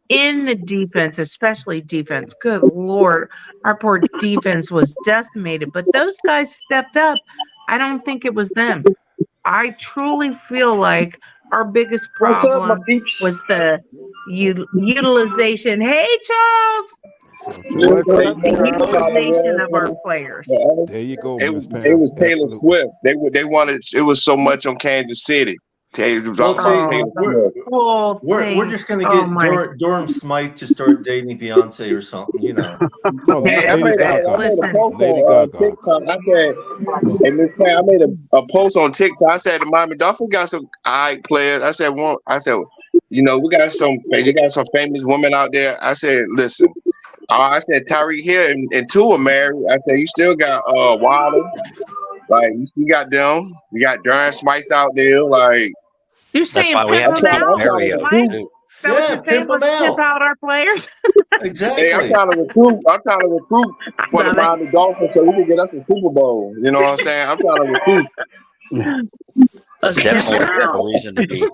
in the defense, especially defense, good Lord, our poor defense was decimated, but those guys stepped up. I don't think it was them. I truly feel like our biggest problem was the utilization. Hey, Charles! The utilization of our players. There you go. It was Taylor Swift. They wanted. It was so much on Kansas City. Taylor Swift. We're just going to get Durham Smythe to start dating Beyonce or something, I made a post on TikTok. I said, "Hey, Miss Pat, I made a post on TikTok. I said the Miami Dolphins got some players. I said, we got some famous women out there. I said, listen." I said Tyreek Hill and Tua married. I said you still got Wilder, like you still got them. You got Durham Smythe out there, like. You're saying pimp them out, Mike? Is that what you're saying? Let's pimp out our players. Exactly. Hey, I'm trying to recruit for the Miami Dolphins so we can get us a Super Bowl. You know what I'm saying? I'm trying to recruit. That's definitely a reason to be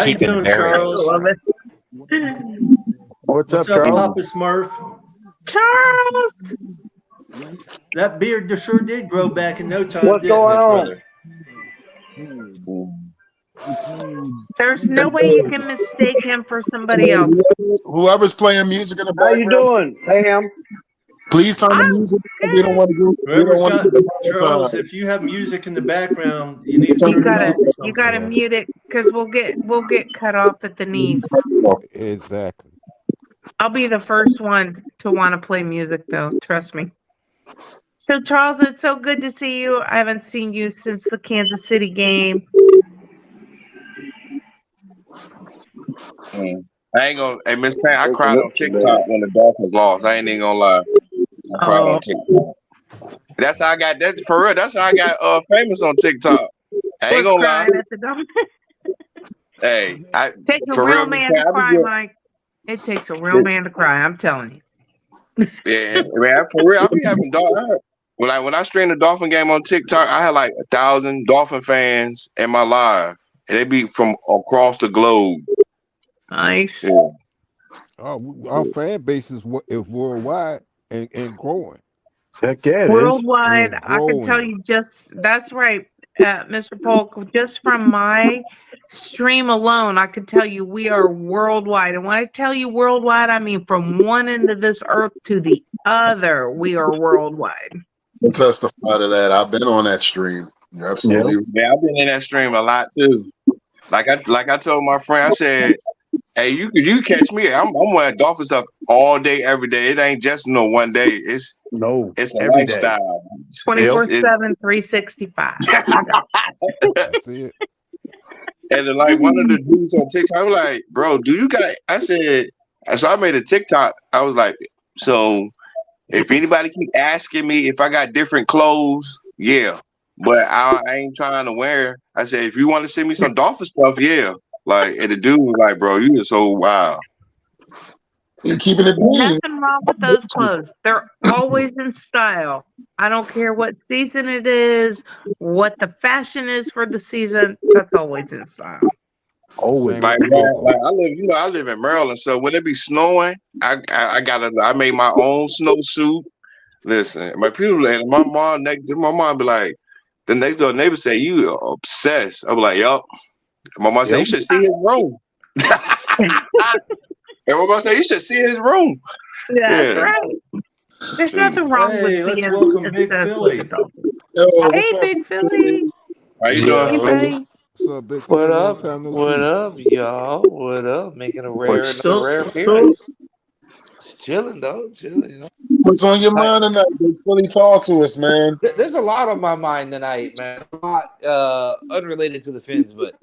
keeping Charles. What's up, Charles? Papa Smurf? Charles! That beard sure did grow back in no time. What's going on? Brother? There's no way you can mistake him for somebody else. Whoever's playing music in the How background. you doing, Pam? Please turn the music. We don't want to do. Charles, if you have music in the background, you need to you gotta mute it because we'll get cut off at the knees. Exactly. I'll be the first one to want to play music though, trust me. So Charles, it's so good to see you. I haven't seen you since the Kansas City game. I ain't gonna. Hey, Miss Pat, I cried on TikTok when the Dolphins lost. I ain't even gonna lie. I cried on TikTok. That's how I got that for real. That's how I got famous on TikTok. I ain't gonna lie. Hey, takes a for real real, Miss man Pat, to cry, Mike. It takes a real man to cry. I'm telling you. Yeah, man, for real. I be having when I stream the Dolphin game on TikTok, I had like 1,000 Dolphin fans in my live, and they be from across the globe. Nice. Yeah. Our fan base is worldwide and growing. Heck yeah, Worldwide, I can tell you that's right, Mr. Polk, just from my stream alone, I can tell you we are worldwide. And when I tell you worldwide, I mean from one end of this earth to the other, we are worldwide. I'll testify to that. I've been on that stream. You're absolutely right. Yeah, I've been in that stream a lot too. Like I told my friend, I said, "Hey, you catch me? I'm wearing Dolphin stuff all day, every day. It ain't just one day. It's a every lifestyle. 24/7, 365. That's it. And then, like one of the dudes on TikTok, I was like, bro, do you got? I said, so I made a TikTok. I was like, so if anybody keep asking me if I got different clothes, yeah, but I ain't trying to wear. I said, if you want to send me some Dolphin stuff, yeah. Like, and the dude was like, bro, you are so wild. You keeping it clean. Nothing wrong with those clothes. They're always in style. I don't care what season it is, what the fashion is for the season. That's always in style. Always. Like I live in Maryland, so when it be snowing, I made my own snowsuit. Listen, my people and my mom be like, the next door neighbor say you are obsessed. I'm like, yup. My mom say you should see his room. And my mom say you should see his room. That's right. There's nothing wrong with let's being welcome Big obsessed Philly. with the Dolphins. Yo, Hey, Big Philly. How you Yeah. doing? Hey, buddy. What's up, big What fella? Long up? time no What see. up, y'all? What up? Making a rare What's appearance. Chilling though, chilling. You know, what's on your mind tonight? Big Philly, talk to us, man. there's a lot on my mind tonight, man. A lot unrelated to the Finns, but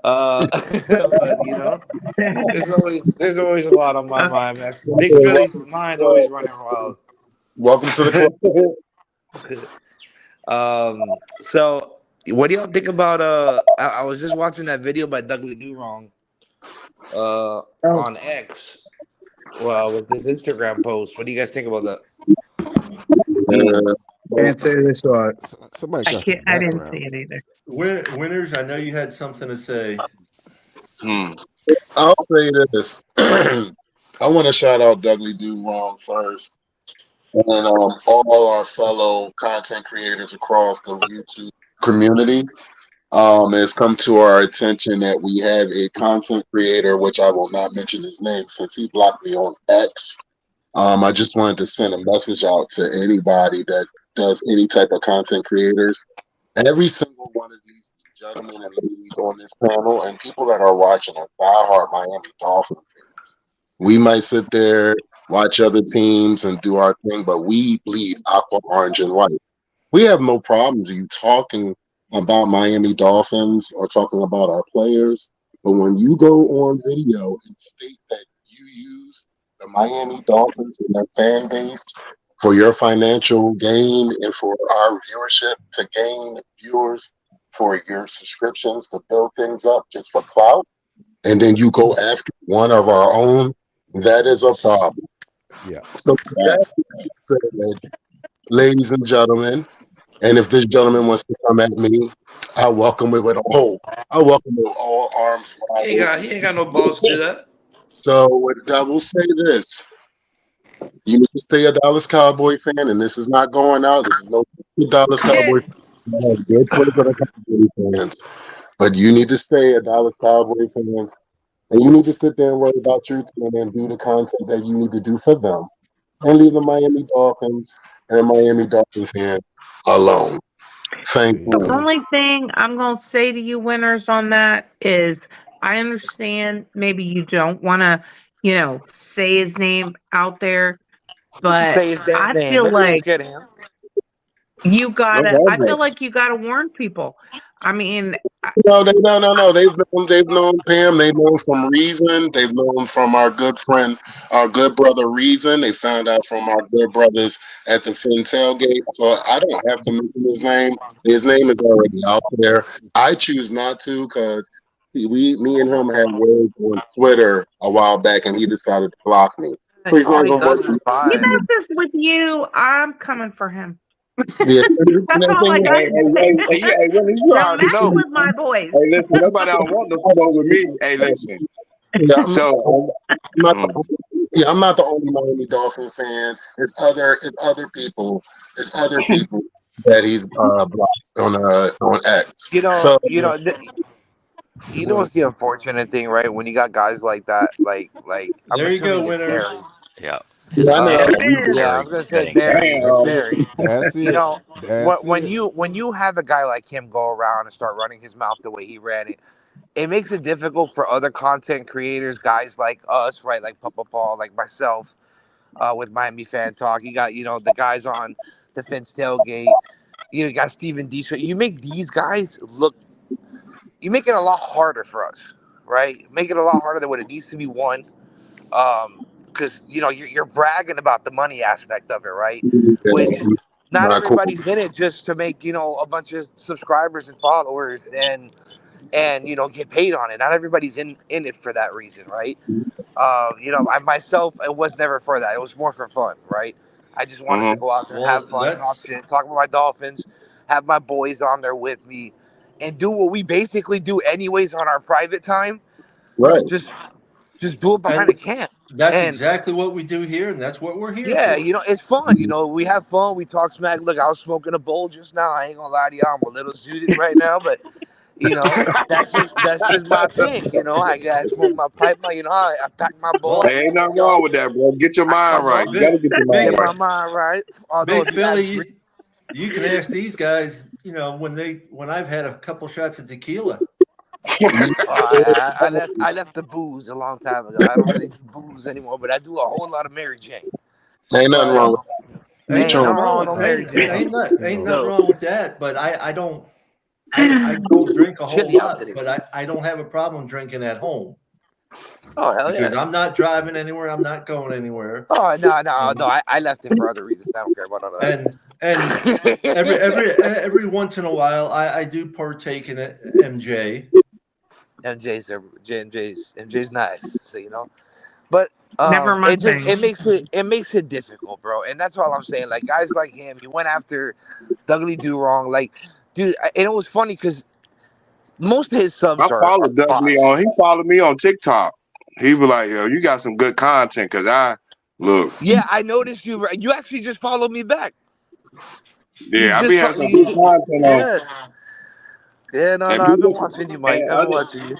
but you know, there's always a lot on my mind, man. Big Philly's mind always running wild. Welcome to the club. So what do y'all think about I was just watching that video by Dudley Do Wrong on X. Well, with this Instagram post, what do you guys think about that? Can't say this or Somebody got some I didn't background. see it either. Winners, I know you had something to say. I'll say this. I want to shout out Dudley Do Wrong first, and all our fellow content creators across the YouTube community. It's come to our attention that we have a content creator, which I will not mention his name since he blocked me on X. I just wanted to send a message out to anybody that does any type of content creators. Every single one of these gentlemen and ladies on this panel and people that are watching are diehard Miami Dolphin fans. We might sit there, watch other teams and do our thing, but we bleed aqua, orange, and white. We have no problems you talking about Miami Dolphins or talking about our players, but when you go on video and state that you use the Miami Dolphins and their fan base for your financial gain and for our viewership to gain viewers for your subscriptions to build things up just for clout, and then you go after one of our own, that is a problem. Yeah. So that is said, ladies and gentlemen, and if this gentleman wants to come at me, I welcome it with all arms wide He open. ain't got no balls to do that. So I will say this. You need to stay a Dallas Cowboy fan, and this is not going out. This is no Dallas Cowboy fan. I have good friends that are Cowboy fans. But you need to stay a Dallas Cowboy fan. And you need to sit there and worry about your team and do the content that you need to do for them. And leave the Miami Dolphins and Miami Dolphins fans alone. Thank The you. only thing I'm going to say to you winners on that is I understand maybe you don't want to, say his name out there, but Say his damn I name. feel Nobody ain't like scared of him. I feel like you gotta warn people. I mean, No. They've known Pam. They've known from Reason. They've known from our good friend, our good brother Reason. They found out from our good brothers at the Finn tailgate. So I don't have to mention his name. His name is already out there. I choose not to because me and him had words on Twitter a while back, and he decided to block me. So he's All not he going to does work. is he buy. does this with you. I'm coming for him. Yeah. That's all I got to say. You Don't already mess know. with my boys. Hey, listen, nobody don't want no smoke with me. Hey, listen. Yeah, So, I'm not the only Miami Dolphin fan. It's other people that he's blocked on X. You know, So You know what's the unfortunate thing, right? When you got guys like that, like I'm There you go, assuming it's winners. Barry. Yeah. His I know. Yeah, I Barry was gonna say betting. Barry. It's Damn. Barry. That's You it. know, That's when it. you have a guy like him go around and start running his mouth the way he ran it, it makes it difficult for other content creators, guys like us, right? Like Papa Paul, like myself, with Miami Fan Talk. You got the guys on Defense Tailgate. You got Steven D. So you make these guys look. You make it a lot harder for us, right? Make it a lot harder than what it needs to be. One, because you're bragging about the money aspect of it, right? Which Yeah, not not cool. everybody's in it just to make a bunch of subscribers and followers and get paid on it. Not everybody's in it for that reason, right? I myself, it was never for that. It was more for fun, right? I just wanted to Mm-hmm. go out there, have Well, fun, talk that's shit, talk about my Dolphins, have my boys on there with me, and do what we basically do anyways on our private time. Right. Just do it behind a and cam. that's And exactly what we do here, and that's what we're here yeah, for. it's fun. We have fun. We talk smack. Look, I was smoking a bowl just now. I ain't gonna lie to y'all. I'm a little zooted right now, but that's just my thing. I smoke my pipe. I pack my Well, bowl. There ain't nothing wrong with that, bro. Get your mind right. You big gotta get your Get mind my right. mind right. Although Big if you guys Philly, you can ask these guys. When I've had a couple shots of tequila. I left the booze a long time ago. I don't really do booze anymore, but I do a whole lot of Mary Jane. Ain't nothing But wrong with Well, you. ain't ain't nothing nothing Trying. wrong wrong with with no Mary Jane. ain't nothing So wrong with that. But I don't I don't drink a whole chilly out lot, today. but I don't have a problem drinking at home Oh hell yeah. because I'm not driving anywhere. I'm not going anywhere. Oh no. Um, I left it for other reasons. I don't care about none of and every that. every once in a while, I do partake in it. MJ. MJ's nice. So. But Never it mind just me. it makes it difficult, bro. And that's all I'm saying. Like guys like him, he went after Dudley Do Wrong. Like, dude, and it was funny because most of his I subs are followed Dudley bots. on. He followed me on TikTok. He was like, "Yo, you got some good content." Cause I look, Yeah, I noticed you. You actually just followed me back. You yeah, I be just having some you good just, content on, yeah. Yeah, no, and I've been people watching you, Mike. and I've been other watching you.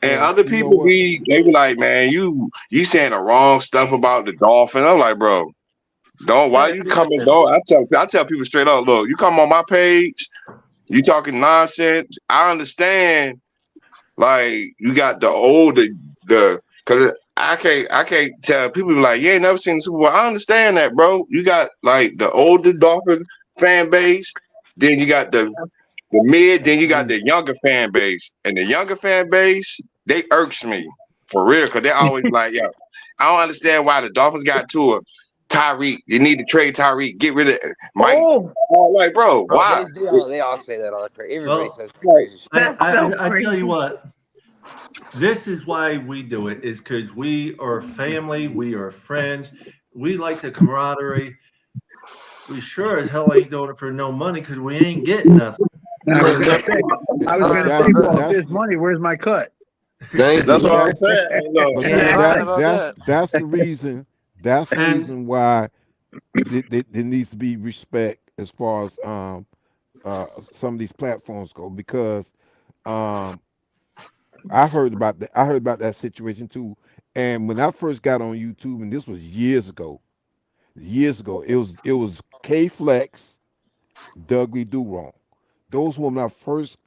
and And other you know people what? they be like, "Man, you saying the wrong stuff about the Dolphins." I'm like, bro, don't. Why Yeah, you yeah. coming? Don't. I tell people straight up, look, you come on my page, you talking nonsense. I understand. Like you got the because I can't tell people be like, you ain't never seen the Super Bowl. I understand that, bro. You got like the older Dolphin fan base, then you got the mid, then you got Agree. the younger fan base, and the younger fan base they irks me for real because they always like, yo, I don't understand why the Dolphins got to a Tyreek. You need to trade Tyreek, get rid of Mike. Oh, I'm like, bro, Bro, why? they all say that all the crazy. Everybody Well, says Like, crazy shit. that's so I tell you crazy. what. This is why we do it. Is because we are family. We are friends. We like the camaraderie. We sure as hell ain't doing it for no money because we ain't getting nothing. I was gonna Exactly. say, It's I was not gonna about say, Exactly. well, if that. there's money, where's my cut? Thank that's you. what I'm Exactly. saying. Look, But It see ain't that about that's that. that's the reason. That's the And reason why there needs to be respect as far as some of these platforms go because um I heard about that situation too. And when I first got on YouTube, and this was years ago, it was K Flex, Dudley Do Wrong. Those were my first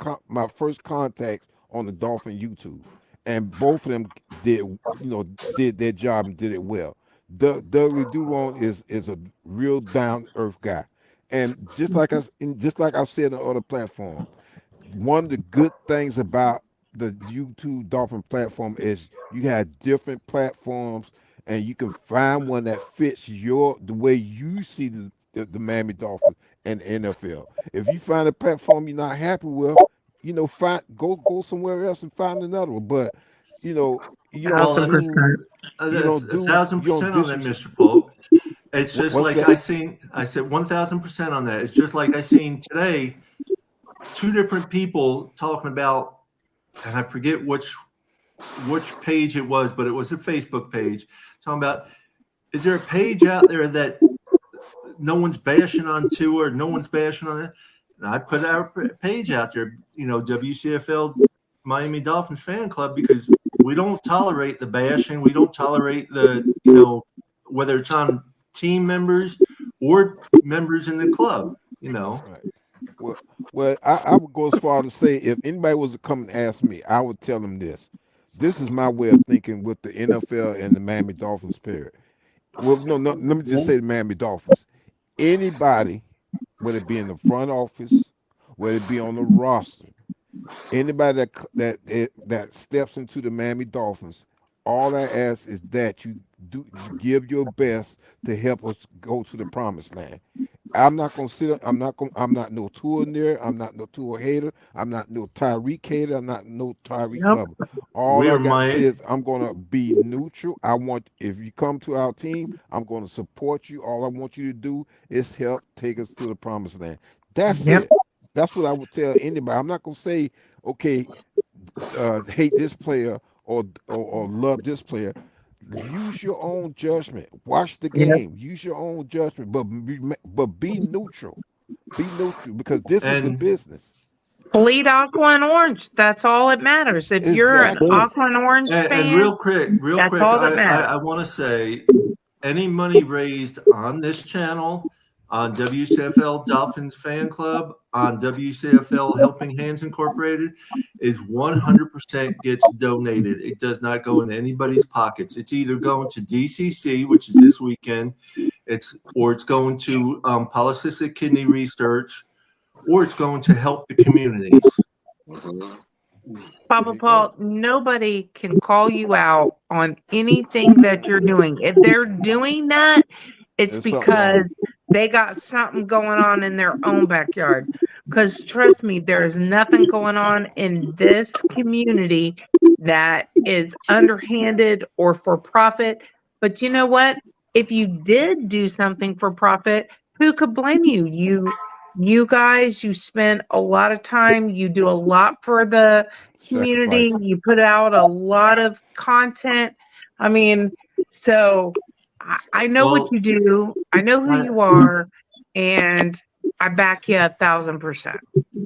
contacts on the Dolphin YouTube, and both of them did their job and did it well. Dudley Do Wrong is a real down to earth guy, and just like I've said on other platforms, one of the good things about the YouTube Dolphin platform is you have different platforms and you can find one that fits the way you see the Miami Dolphins and the NFL. If you find a platform you're not happy with, find go somewhere else and find another one. But you know, you don't well, Thousand that's do percent. you don't a do thousand you don't percent on that, disres Mr. Polk. It's just what's like that? I said 1000% on that. It's just like I seen today two different people talking about, and I forget which page it was, but it was a Facebook page talking about, is there a page out there that no one's bashing on Tua or no one's bashing on it? And I put our page out there, WCFL Miami Dolphins fan club because we don't tolerate the bashing. We don't tolerate the, whether it's on team members or members in the club, Right. Well, I would go as far to say if anybody was to come and ask me, I would tell them this. This is my way of thinking with the NFL and the Miami Dolphins spirit. Well, no, let me just say the Miami Dolphins. Anybody, whether it be in the front office, whether it be on the roster, anybody that steps into the Miami Dolphins, all I ask is that you give your best to help us go to the promised land. I'm not gonna sit. I'm not no tour near. I'm not no tour hater. I'm not no Tyreek hater. I'm not no Tyreek Nope. lover. All we I are got to say my is I'm gonna be neutral. If you come to our team, I'm gonna support you. All I want you to do is help take us to the promised land. That's Yep. it. That's what I would tell anybody. I'm not gonna say, okay, hate this player or love this player. Use your own judgment. Watch the Yep. game. Use your own judgment, but be neutral. Be neutral because this is the and business. Bleed aqua and orange. That's all it matters. If you're an Exactly. aqua and orange and fan, real that's quick, all that I matters. want to say any money raised on this channel, on WCFL Dolphins Fan Club, on WCFL Helping Hands Incorporated, is 100% gets donated. It does not go into anybody's pockets. It's either going to DCC, which is this weekend, or it's going to polycystic kidney research, or it's going to help the communities. Papa Paul, nobody can call you out on anything that you're doing. If they're doing that, it's There's something wrong. because they got something going on in their own backyard. Because trust me, there's nothing going on in this community that is underhanded or for profit. But you know what? If you did do something for profit, who could blame you? You guys, you spend a lot of time, you do a lot for the community, Sacrifice. you put out a lot of content. I mean, so I know what Well, you do, I know who I, you are, and I back you 1,000%.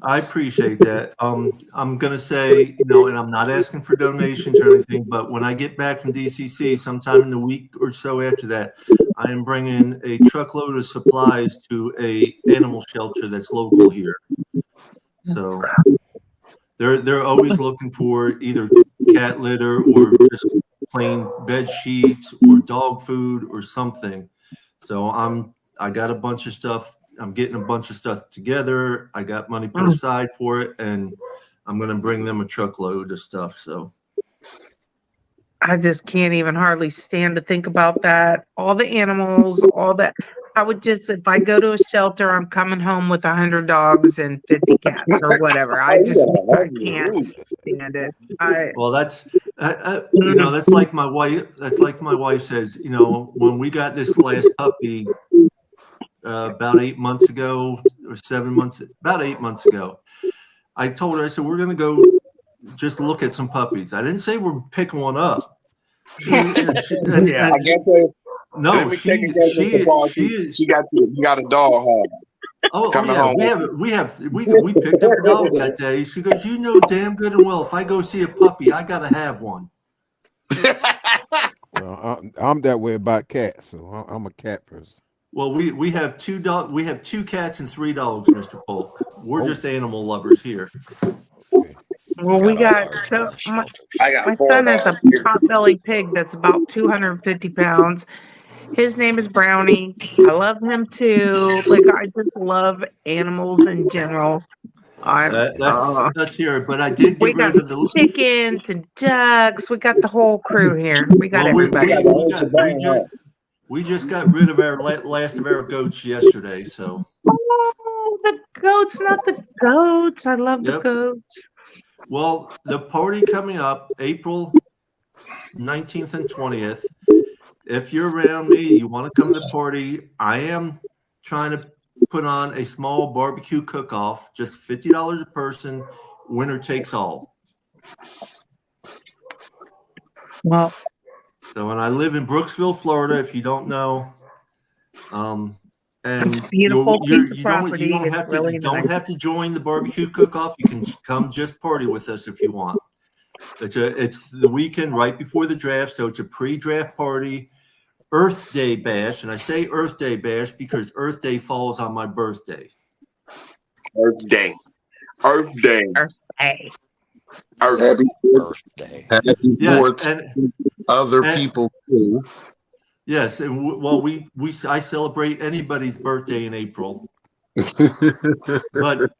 I appreciate that. I'm gonna say, and I'm not asking for donations or anything, but when I get back from DCC, sometime in the week or so after that, I am bringing a truckload of supplies to a animal shelter that's local here. So they're always looking for either cat litter or just plain bed sheets or dog food or something. So I got a bunch of stuff. I'm getting a bunch of stuff together. I got money put aside for it, and I'm going to bring them a truckload of stuff. So I just can't even hardly stand to think about that. All the animals, all that. I would just, if I go to a shelter, I'm coming home with 100 dogs and 50 cats or whatever. I can't stand it. well, that's that's like my wife. That's like my wife says. When we got this last puppy about 8 months ago or 7 months, about 8 months ago, I told her, I said, we're going to go just look at some puppies. I didn't say we're picking one up. I guess no, she got you got a dog home. Oh yeah, we picked up a dog that day. She goes, damn good and well, if I go see a puppy, I gotta have one. Well, I'm that way about cats, so I'm a cat person. Well, we have two cats and 3 dogs, Mr. Polk. We're just animal lovers here. Okay. Well, we got my son has a potbelly pig that's about 250 pounds. His name is Brownie. I love him too. Like, I just love animals in general. Let's hear it. But I did We get got rid of the chickens and ducks. We got the whole crew here. We got everybody. We just got rid of our last of our goats yesterday. So the goats, not the goats. I love the goats. Well, the party coming up April 19th and 20th. If you're around me, you want to come to the party, I am trying to put on a small barbecue cook-off, just $50 a person, winner takes all. Well, so, and I live in Brooksville, Florida, if you don't know. And It's a beautiful piece of you property. don't It's have to really you don't have nice. to join the barbecue cook-off. You can come just party with us if you want. It's the weekend right before the draft, so it's a pre-draft party, Earth Day bash, and I say Earth Day bash because Earth Day falls on my birthday. Earth Day. Earth Day. Hey. Earth. Happy Birthday. Happy Yes, Fourth and to other and- people too. yes, and I celebrate anybody's birthday in April, but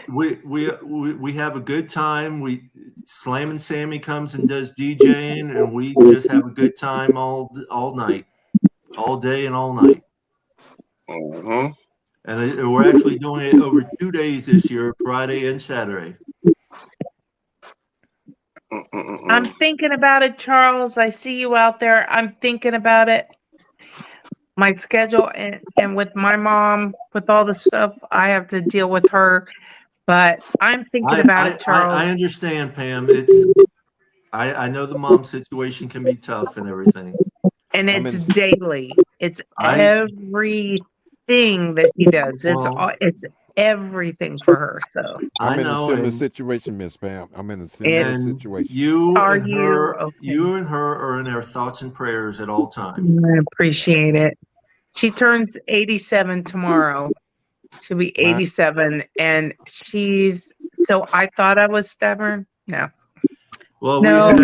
we have a good time. Slam Sammy comes and does DJing, and we just have a good time all night, all day and all night. Mm-hmm. And we're actually doing it over 2 days this year, Friday and Saturday. I'm thinking about it, Charles. I see you out there. I'm thinking about it. My schedule and with my mom, with all the stuff I have to deal with her. But I'm thinking about it, Charles. I understand, Pam. I know the mom situation can be tough and everything. And it's daily. It's everything that she does. It's everything for her. So I'm in a know, similar and- situation, Miss Pam. I'm in a similar situation. You Are and you? her, Okay. you and her are in our thoughts and prayers at all times. I appreciate it. She turns 87 tomorrow. She'll be 87, and so I thought I was stubborn. No. Well, No.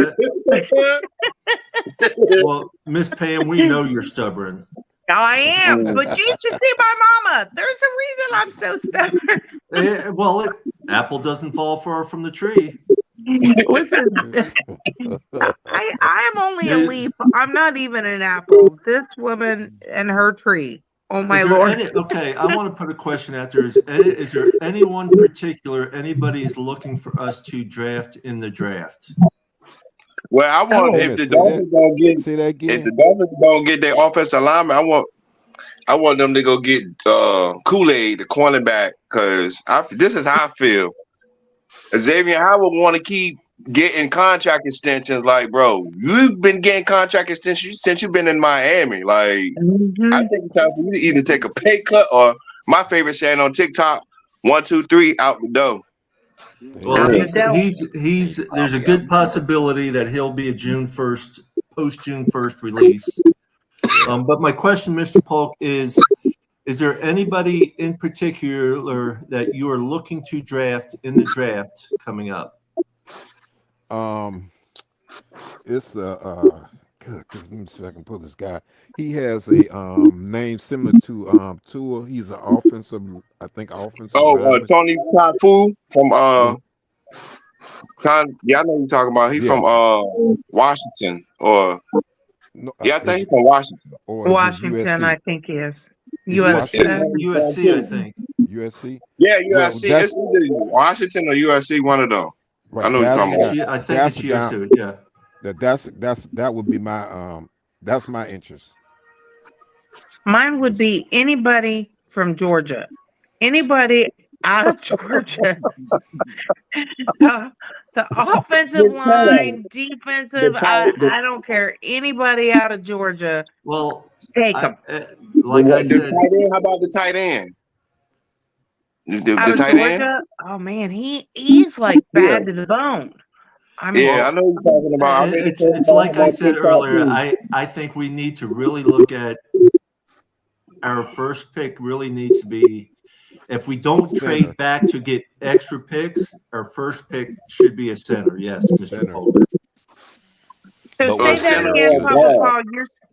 Well, Miss Pam, we know you're stubborn. I am, but you should see my mama. There's a reason I'm so stubborn. Well, apple doesn't fall far from the tree. Listen, I am only a leaf. I'm not even an apple. This woman and her tree. Oh my Lord. Okay, I want to put a question out there. Is there anyone particular anybody is looking for us to draft in the draft? Well, I want if the Dolphins don't get their offensive lineman, I want them to go get Kool-Aid, the cornerback, because this is how I feel. Xavier Howard want to keep getting contract extensions. Like, bro, you've been getting contract extensions since you've been in Miami. Like, I think it's time for you to either take a pay cut or my favorite saying on TikTok, 1, 2, 3, out the door. Well, there's a good possibility that he'll be a post June 1st release. But my question, Mr. Polk, is there anybody in particular that you are looking to draft in the draft coming up? It's good. Let me see if I can pull this guy. He has a name similar to Tua. He's an offensive. Oh, Tony Tafu from I know you're talking about. He's from Washington I think he's from Washington. Washington, I think he is. USC, I think. USC. Yeah, USC. It's either Washington or USC. One of them. Right. I know you're talking about. I think it's USC. Yeah. That would be my that's my interest. Mine would be anybody from Georgia. Anybody out of Georgia. The offensive line, defensive, I don't care. Anybody out of Georgia. Well, take them. Like I said, tight end. How about the tight end? The tight end? Oh man, he's like bad to the bone. I know what you're talking about. It's like I said earlier. I think we need to really look at our first pick. Really needs to be, if we don't trade back to get extra picks, our first pick should be a center. Yes, Mr. Polk. So say that again, Paul.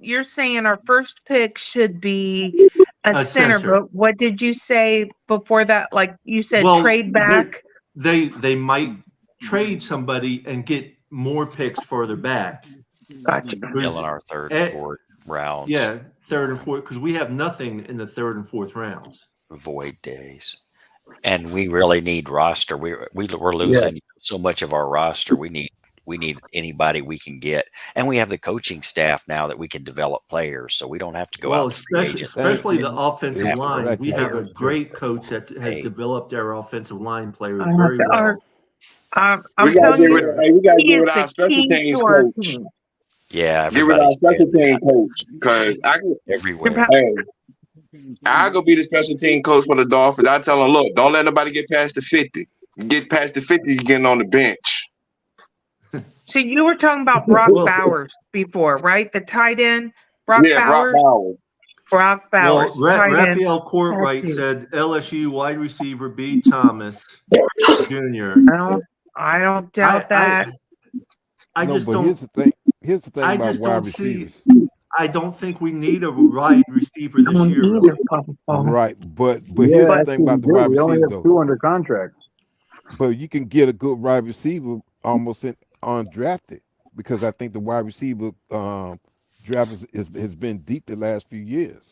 You're saying our first pick should be a center. But what did you say before that? Like you said, trade back. They might trade somebody and get more picks further back. Gotcha. In our third and fourth rounds. Yeah, third and fourth, because we have nothing in the third and fourth rounds. Void days. And we really need roster. We're losing so much of our roster. We need anybody we can get, and we have the coaching staff now that we can develop players, so we don't have to go out. Especially the offensive line. We have a great coach that has developed our offensive line players very well. We got to get rid of our special teams coach. Yeah, get rid of our special team coach because everywhere. I go be the special team coach for the Dolphins. I tell them, look, don't let nobody get past the 50. You get past the 50, you're getting on the bench. So you were talking about Brock Bowers before, right? The tight end, Brock Bowers. Brock Bowers. Well, Raphael Courtwright said LSU wide receiver B. Thomas Jr. I don't doubt that. I just don't. Here's the thing I about just wide don't receivers. I don't think we need a wide receiver this year. Really. Right, but here's the thing about the wide We only receivers, have though. 2 under contract. But you can get a good wide receiver almost undrafted, because I think the wide receiver draft has been deep the last few years.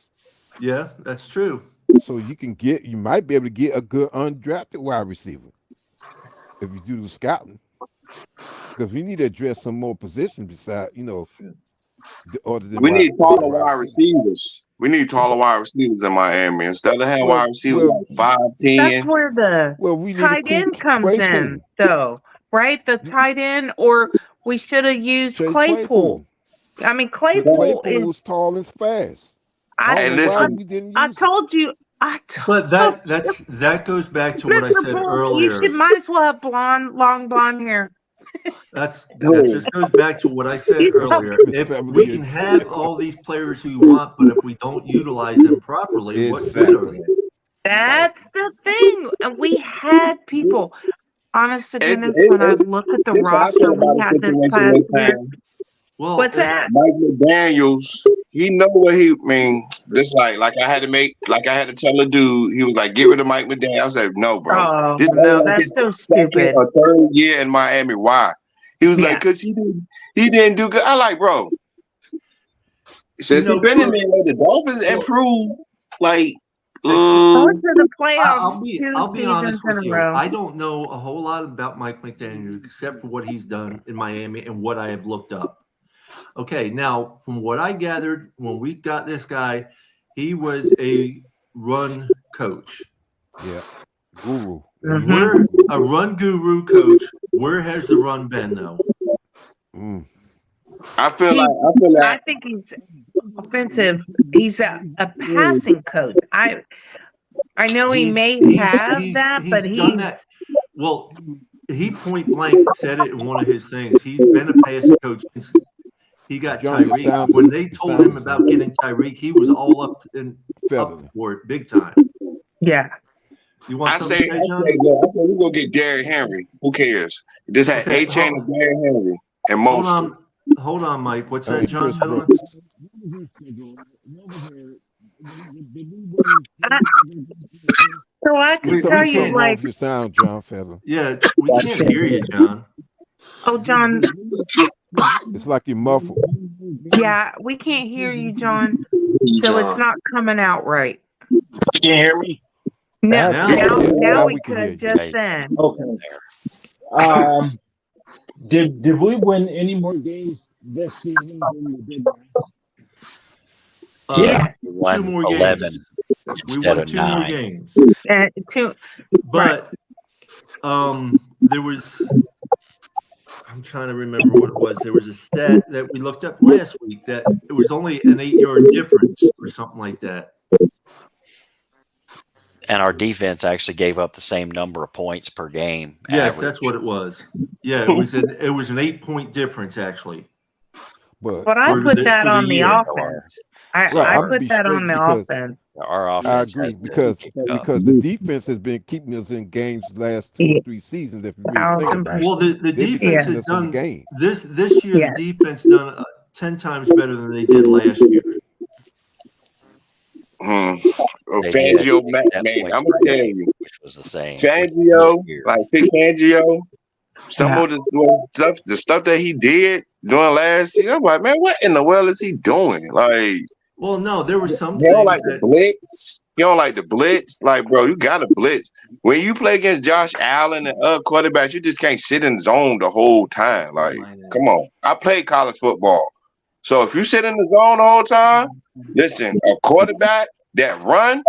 Yeah, that's true. So you might be able to get a good undrafted wide receiver if you do the scouting, because we need to address some more positions besides, we need taller wide receivers. We need taller wide receivers in Miami instead of having wide receivers 5'10". That's where the tight end comes in, though, right? The tight end, or we should have used Claypool. I mean, Claypool is tall and fast. I told you. But that goes back to what I said earlier. You might as well have long blonde hair. That just goes back to what I said earlier. If we can have all these players we want, but if we don't utilize them properly, what good are they? That's the thing. And we had people. Honest to goodness, when I look at the roster we had this past year. Well, what's that? Mike McDaniels, he know what he mean. Just like I had to tell a dude, he was like, get rid of Mike McDaniels. I was like, no, bro. Oh, no, that's so stupid. A third year in Miami. Why? He was like, because he didn't do good. I like, bro. Since he's been in there, the Dolphins improved. Like, to the playoffs. I'll be honest with you. I don't know a whole lot about Mike McDaniels except for what he's done in Miami and what I have looked up. Okay, now from what I gathered, when we got this guy, he was a run coach. Yeah, guru. We're a run guru coach. Where has the run been, though? I feel like I think he's offensive. He's a passing coach. I know he may have that, but he's done that. Well, he point blank said it in one of his things. He's been a passing coach since he got Tyreek. When they told him about getting Tyreek, he was all up for it big time. Yeah. You want something to say, John? We're going to get Derrick Henry. Who cares? Just had A-Chain and Derrick Henry and most. Hold on, Mike. What's that, John? So I can tell you, like, your sound, John Feather. Yeah, we can't hear you, John. Oh, John. It's like you're muffled. Yeah, we can't hear you, John. So it's not coming out right. You can't hear me? No, now we could just then. Okay. Did we win any more games this season than we did last? Yes. 2 more 11 games. We instead won of 2 9. more games. But there was, I'm trying to remember what it was. There was a stat that we looked up last week that it was only an 8-yard difference or something like that. And our defense actually gave up the same number of points per game. Yes, average. that's what it was. Yeah, it was an 8-point difference actually. But I put that on the offense. I put that on the offense. Our offense. I agree because the defense has been keeping us in games the last 2 or 3 seasons. If you really think about it. Well, the defense has done this year. Yes. The defense done 10 times better than they did last year. Fangio, man, I'm gonna tell you, which was the same. Fangio, like Vic Fangio, some of the stuff that he did during last season, I'm like, man, what in the world is he doing? Like, well, no, there was some. He don't like the blitz. You don't like the blitz, like, bro, you got to blitz when you play against Josh Allen and other quarterbacks. You just can't sit in zone the whole time. Like, come on, I played college football, so if you sit in the zone the whole time, listen, a quarterback that run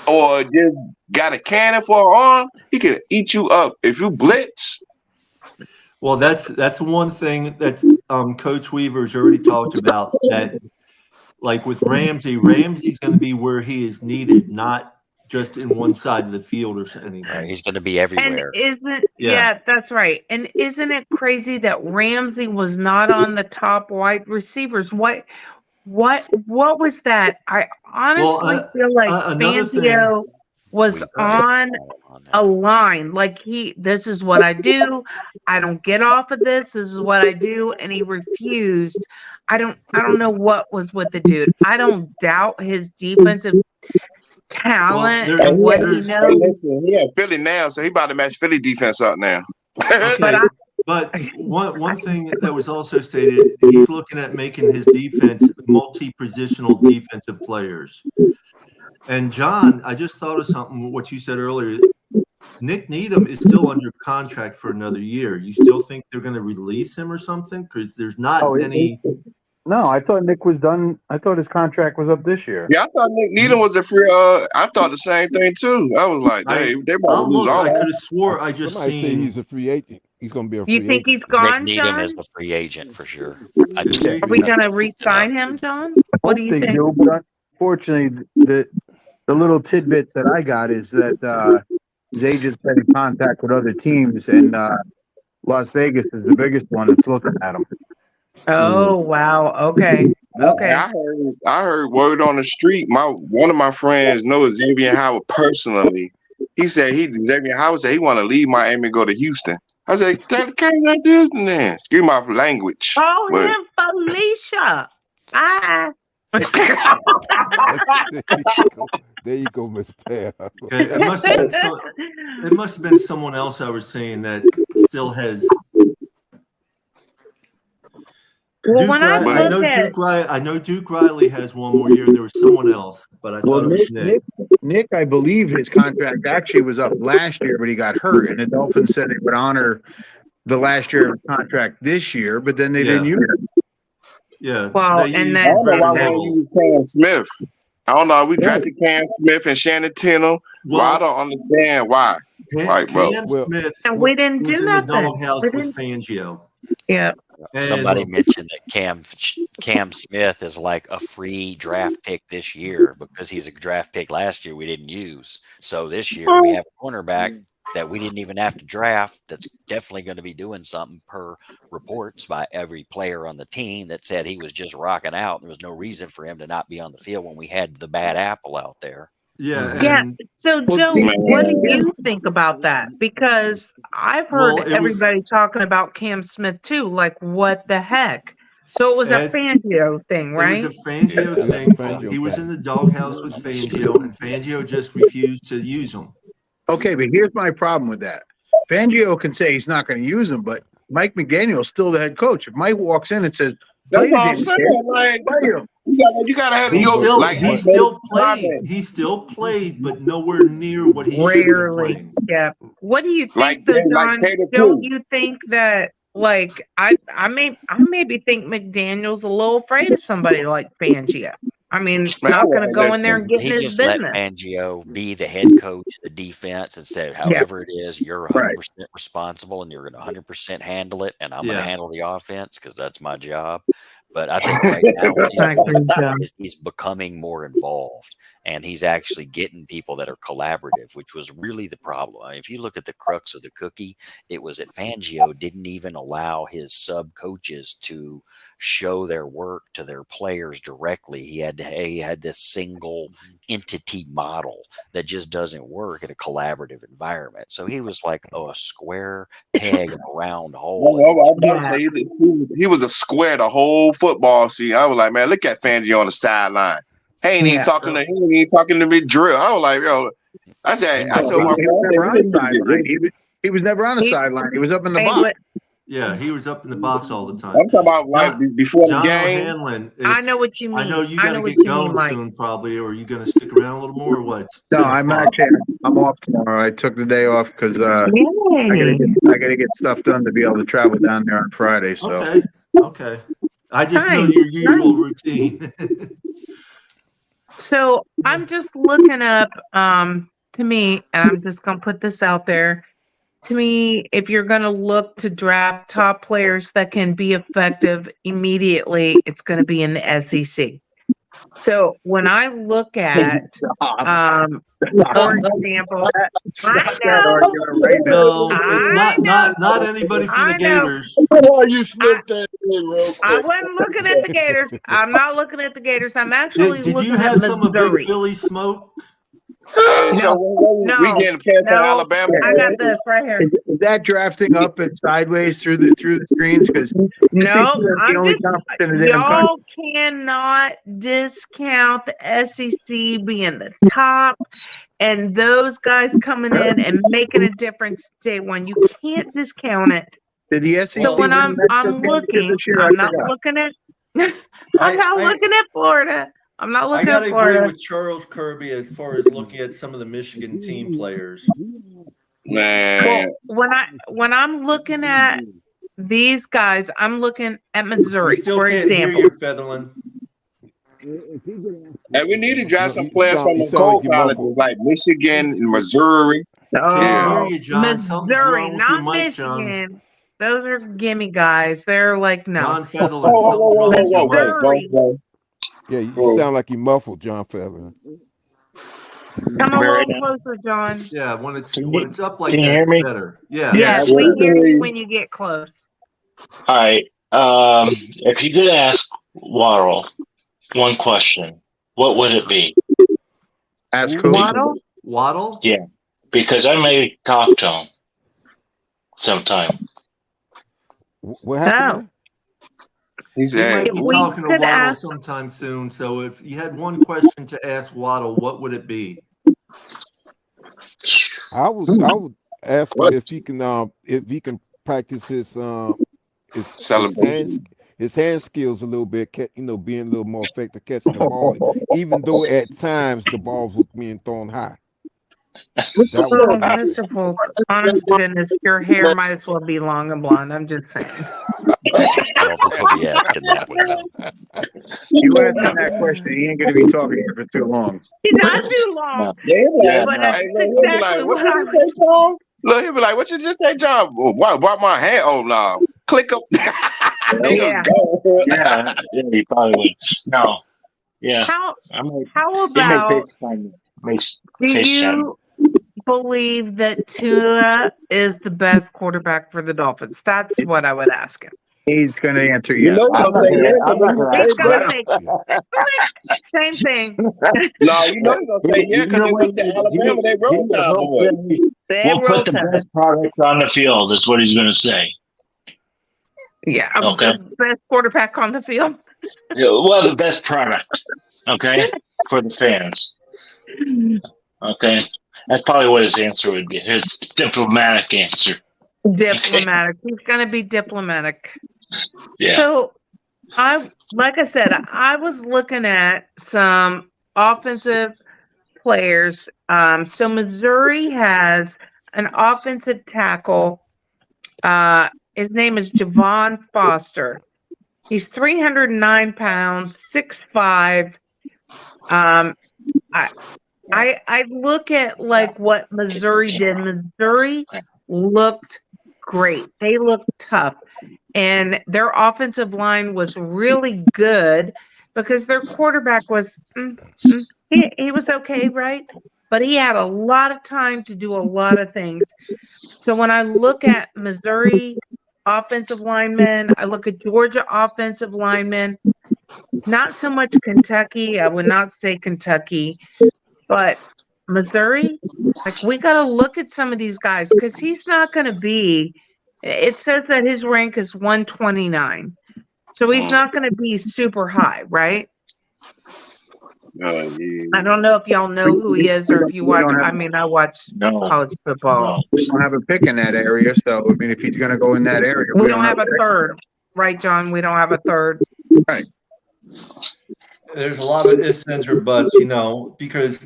or just got a cannon for an arm, he can eat you up if you blitz. Well, that's one thing that Coach Weaver's already talked about, that like with Ramsey, Ramsey's going to be where he is needed, not just in one side of the field or anything. Right, he's going to be And everywhere. yeah, that's right. And isn't it crazy that Ramsey was not on the top wide receivers? What was that? I honestly feel like another thing. Fangio was on a line. Like this is what I do. I don't get off of this. This is what I do. And he refused. I don't know what was with the dude. I don't doubt his defensive talent and what he knows. Hey, listen, he at Philly now, so he about to match Philly defense up now. Okay, but one thing that was also stated, he's looking at making his defense multi-positional defensive players. And John, I just thought of something, what you said earlier. Nick Needham is still under contract for another year. You still think they're going to release him or something? Because there's not any. No, I thought Nick was done. I thought his contract was up this year. Yeah, I thought Nick Needham was a free. I thought the same thing too. I was like, they about to lose all. I could have swore I just Somebody seen. say he's a free agent. He's going to be a free You think agent. he's gone, Nick Needham John? is a free agent for sure. Are we going to re-sign him, John? What do you think? But unfortunately, the little tidbits that I got is that his agent's been in contact with other teams, and Las Vegas is the biggest one that's looking at him. Oh, wow. Okay. Okay. I heard word on the street. One of my friends knows Xavier Howard personally. He said Xavier Howard said he want to leave Miami and go to Houston. I said, that can't not Houston then. Excuse my language. Oh, him, Felicia. Ah. There you go, Miss Pam. It must have been someone else I was saying that still has. Well, I know Duke Riley has one more year, and there was someone else, but I thought it was Nick. Nick, I believe his contract actually was up last year, but he got hurt, and the Dolphins said they would honor the last year of the contract this year, but then they didn't use it. Yeah. Well, and then I don't know why we use Cam Smith. I don't know. We drafted Cam Smith and Shannon Tindall. Well, I don't understand why. Cam Smith and we didn't was do in nothing. the doghouse with Fangio. Yeah. Somebody mentioned that Cam Smith is like a free draft pick this year because he's a draft pick last year we didn't use. So this year we have a cornerback that we didn't even have to draft that's definitely going to be doing something per reports by every player on the team that said he was just rocking out. There was no reason for him to not be on the field when we had the bad apple out there. Yeah. Yeah. So, Joe, what do you think about that? Because I've heard everybody talking about Cam Smith too. Like, what the heck? So it was a Fangio thing, right? It was a Fangio thing. He was in the doghouse with Fangio, and Fangio just refused to use him. Okay, but here's my problem with that. Fangio can say he's not going to use him, but Mike McDaniel's still the head coach. If Mike walks in and says, "That's what I'm saying," like, you got to have your like. He still played, but nowhere near what he should have played. Yeah. What do you think, though, John? Don't you think that? Like, I maybe think McDaniel's a little afraid of somebody like Fangio. I mean, not going to go in there and get in his just business. Let Fangio be the head coach of the defense and said, however it is, you're 100% responsible and you're going to 100% handle it, and I'm going to handle the offense because that's my job. But I think right now he's becoming more involved, and he's actually getting people that are collaborative, which was really the problem. I mean, if you look at the crux of the cookie, it was that Fangio didn't even allow his sub coaches to show their work to their players directly. He had this single entity model that just doesn't work in a collaborative environment. So he was like a square peg in a round hole. I was about to say he was a square the whole football season. I was like, man, look at Fangio on the sideline. He ain't even talking to me drill. I was like, yo, I told my friend, he was never on the sideline. He was up in the box. Yeah, he was up in the box all the time. I'm talking about like before the game. Hanlon, I know what you mean. I know you got to get going soon, probably, or are you going to stick around a little more, or what? No, I'm off tomorrow. I took the day off because I gotta get stuff done to be able to travel down there on Friday. So okay. I just know your usual routine. So I'm just looking up. To me, and I'm just gonna put this out there. To me, if you're going to look to draft top players that can be effective immediately, it's going to be in the SEC. So when I look at, for example, I know, No, it's I not know, anybody from the I know. Gators. Why you slipped that in real I quick? wasn't looking at the Gators. I'm not looking at the Gators. I'm actually Did looking you at have some of Big Missouri. Philly smoke? So we No, getting past the no, Alabama I got game? this right here. Is that drafting up and sideways through the screens? Because No, SEC is the I'm only just, conference in the damn country. y'all cannot discount the SEC being the top and those guys coming in and making a difference day one. You can't discount it. Did the SEC So when win I'm the Metro Championship looking, this year? I I'm not forgot. looking at I'm not looking at Florida. I'm not I looking gotta at agree Florida. with Charles Kirby as far as looking at some of the Michigan team players. Man, Well, when I'm looking at these guys, I'm looking at We Missouri, still for can't hear example. you, Featherland. and we need to draft some You players sound from you the sound like cold you colleges muffled. like Michigan and Missouri. Can't hear Oh, you, John. Something's Missouri, wrong with your not mic, John. Michigan. Those are gimme guys. They're like, no. John Featherland, Whoa, something's wrong with your mic. Missouri. Yeah, you sound like you muffled, John Feather. Come a Very little closer, John. Yeah, when it's up like Can you that, hear it's me? better. Yeah. Yes, we hear you when you get close. All right. If you could ask Waddle one question, what would it be? Ask who? Waddle? Waddle? Yeah, because I may talk to him sometime. What happened? He's You might at. be We talking to could Waddle ask- sometime soon. So if you had one question to ask Waddle, what would it be? I would ask him if he can practice his Celebration. his hand skills a little bit, being a little more effective catching the ball, even though at times the balls were being thrown high. That Oh, would Mr. Polk, honest to goodness, your hair might as well be long and blonde. I'm just saying. I don't think he'll be asking that one. No. You ask him that question, he ain't going to be talking here for too long. Not too long. Yeah, But no. that's Hey, look, he'll be exactly like, what what I did you say, John? Look, he'll be like, what you just say, John? Why my hand? Oh, no. Click up. Yeah. Yeah, he probably would. No. Yeah. How I might, how he may about FaceTime me. do FaceTime. you believe that Tua is the best quarterback for the Dolphins? That's what I would ask him. He's going to answer You yes. know he's gonna say yes. I'm not gonna He's ask gonna that. say same thing. No, you know he's gonna say yeah because they went to Alabama. They roll time boys. They We'll roll put the tide. best product on the field, is what he's going to say. Yeah, Okay. the best quarterback on the field. Yeah, well, the best product, okay, for the fans. Okay. That's probably what his answer would be. His diplomatic answer. Diplomatic. He's gonna be diplomatic. Yeah. So like I said, I was looking at some offensive players. So Missouri has an offensive tackle. His name is Javon Foster. He's 309 pounds, 6'5". I look at like what Missouri did. Missouri looked great. They looked tough. And their offensive line was really good because their quarterback was he was okay, right? But he had a lot of time to do a lot of things. So when I look at Missouri offensive linemen, I look at Georgia offensive linemen, not so much Kentucky. I would not say Kentucky, but Missouri, like we got to look at some of these guys because he's not going to be. It says that his rank is 129, so he's not going to be super high, right? Yeah. I don't know if y'all know who he is or if you watch. I mean, I watch college football. We don't have a pick in that area, so I mean, if he's going to go in that area, We don't have a third, right, John? We don't have a third. Right. There's a lot of ifs, ands, or buts, because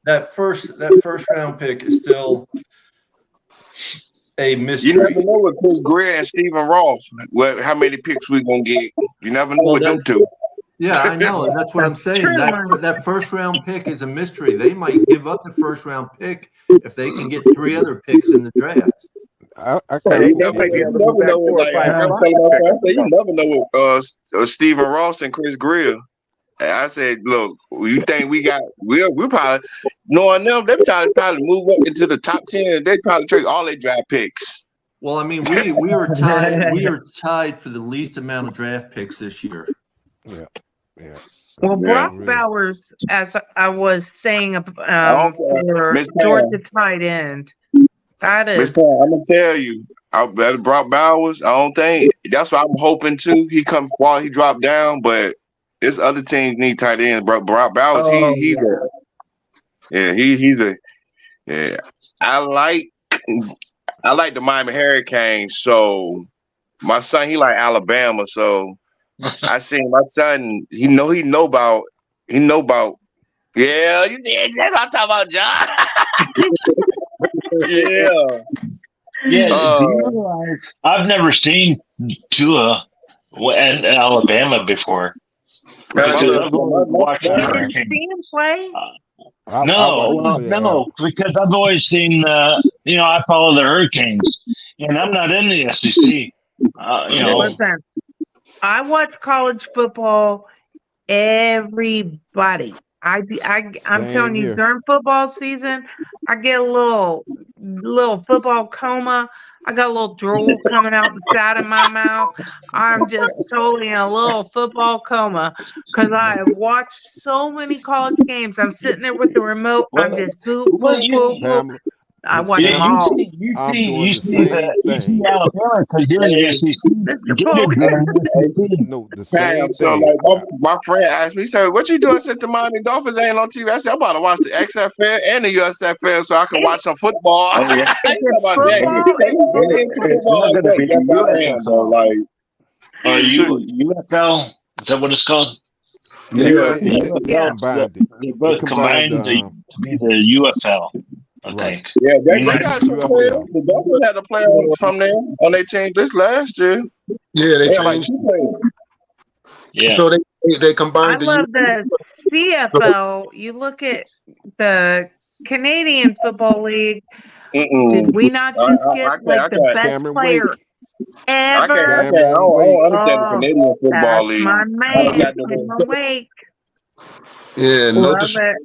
that first round pick is still a mystery. You never know with Chris Greer and Stephen Ross. How many picks we gonna get? You never know with them two. Yeah, I know, and that's what I'm saying. That first round pick is a mystery. They might give up the first round pick if they can get 3 other picks in the draft. You never know with Stephen Ross and Chris Greer. And I said, look, you think we're probably knowing them, they probably move up into the top 10. They probably trade all their draft picks. Well, I mean, we were tied. We are tied for the least amount of draft picks this year. Yeah. Well, Brock Really. Bowers, as I was saying, Okay. for Miss Pam. Georgia tight end, that Miss is Pam, I'm gonna tell you, Brock Bowers. I don't think that's what I'm hoping too. He comes while he dropped down, but this other teams need tight ends. Brock Bowers, he's a I like the Miami Hurricanes. So my son, he like Alabama. So I seen my son. He know about. Yeah, that's what I'm talking about, John. Yeah. Yeah, do you realize I've never seen Tua in Alabama before? Because I've always watched the you haven't Hurricanes. seen him play. No, because I've always seen, I follow the Hurricanes, and I'm not in the SEC. Listen, I watch college football. Everybody, I'm Same telling you, here. during football season, I get a little football coma. I got a little drool coming out the side of my mouth. I'm just totally in a little football coma because I have watched so many college games. I'm sitting there with the remote. I'm just boop. Pamela, I watch them all. I'm doing You the see same thing. Alabama because you're in the SEC. Mr. Polk. No, the same Damn, so thing. like my friend asked me, he said, "What you doing since the Miami Dolphins ain't on TV?" I said, "I'm about to watch the XFL and the USFL so I can watch some football." Oh, yeah. He said about that. He into football like that. Yes, I am, bro. Like, UFL, is that what it's called? yeah. They combined it. They both combined to be the UFL, I think. Yeah, they Nice. got some players. The Dolphins had a player from there on their team this last year. Yeah, they They had like changed. 2 players. Yeah. So they I combined love the CFL. You look at the Canadian Football League. Did we not just get the best Cameron player Wake. ever? I don't understand the Canadian Football That's League. my man, got the- Cameron Wake. Yeah, no, Love it.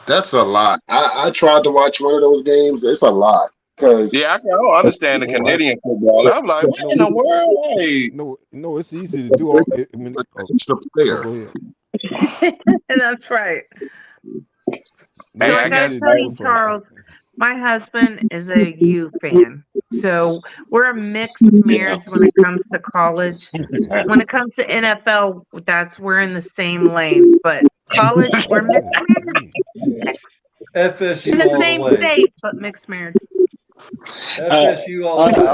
that's a lot. I tried to watch one of those games. It's a lot because Yeah, I don't understand the Canadian football. I'm like, what in the world? Hey, No, it's easy to do. All, it's the player. go ahead. That's right. Hey, So I I gotta guess tell you, Charles, my husband is a U fan. So we're a mixed marriage when it comes to college. When it comes to NFL, we're in the same lane. But college, we're mixed marriage. FSU In the all same the way. state, but mixed marriage. FSU all the way.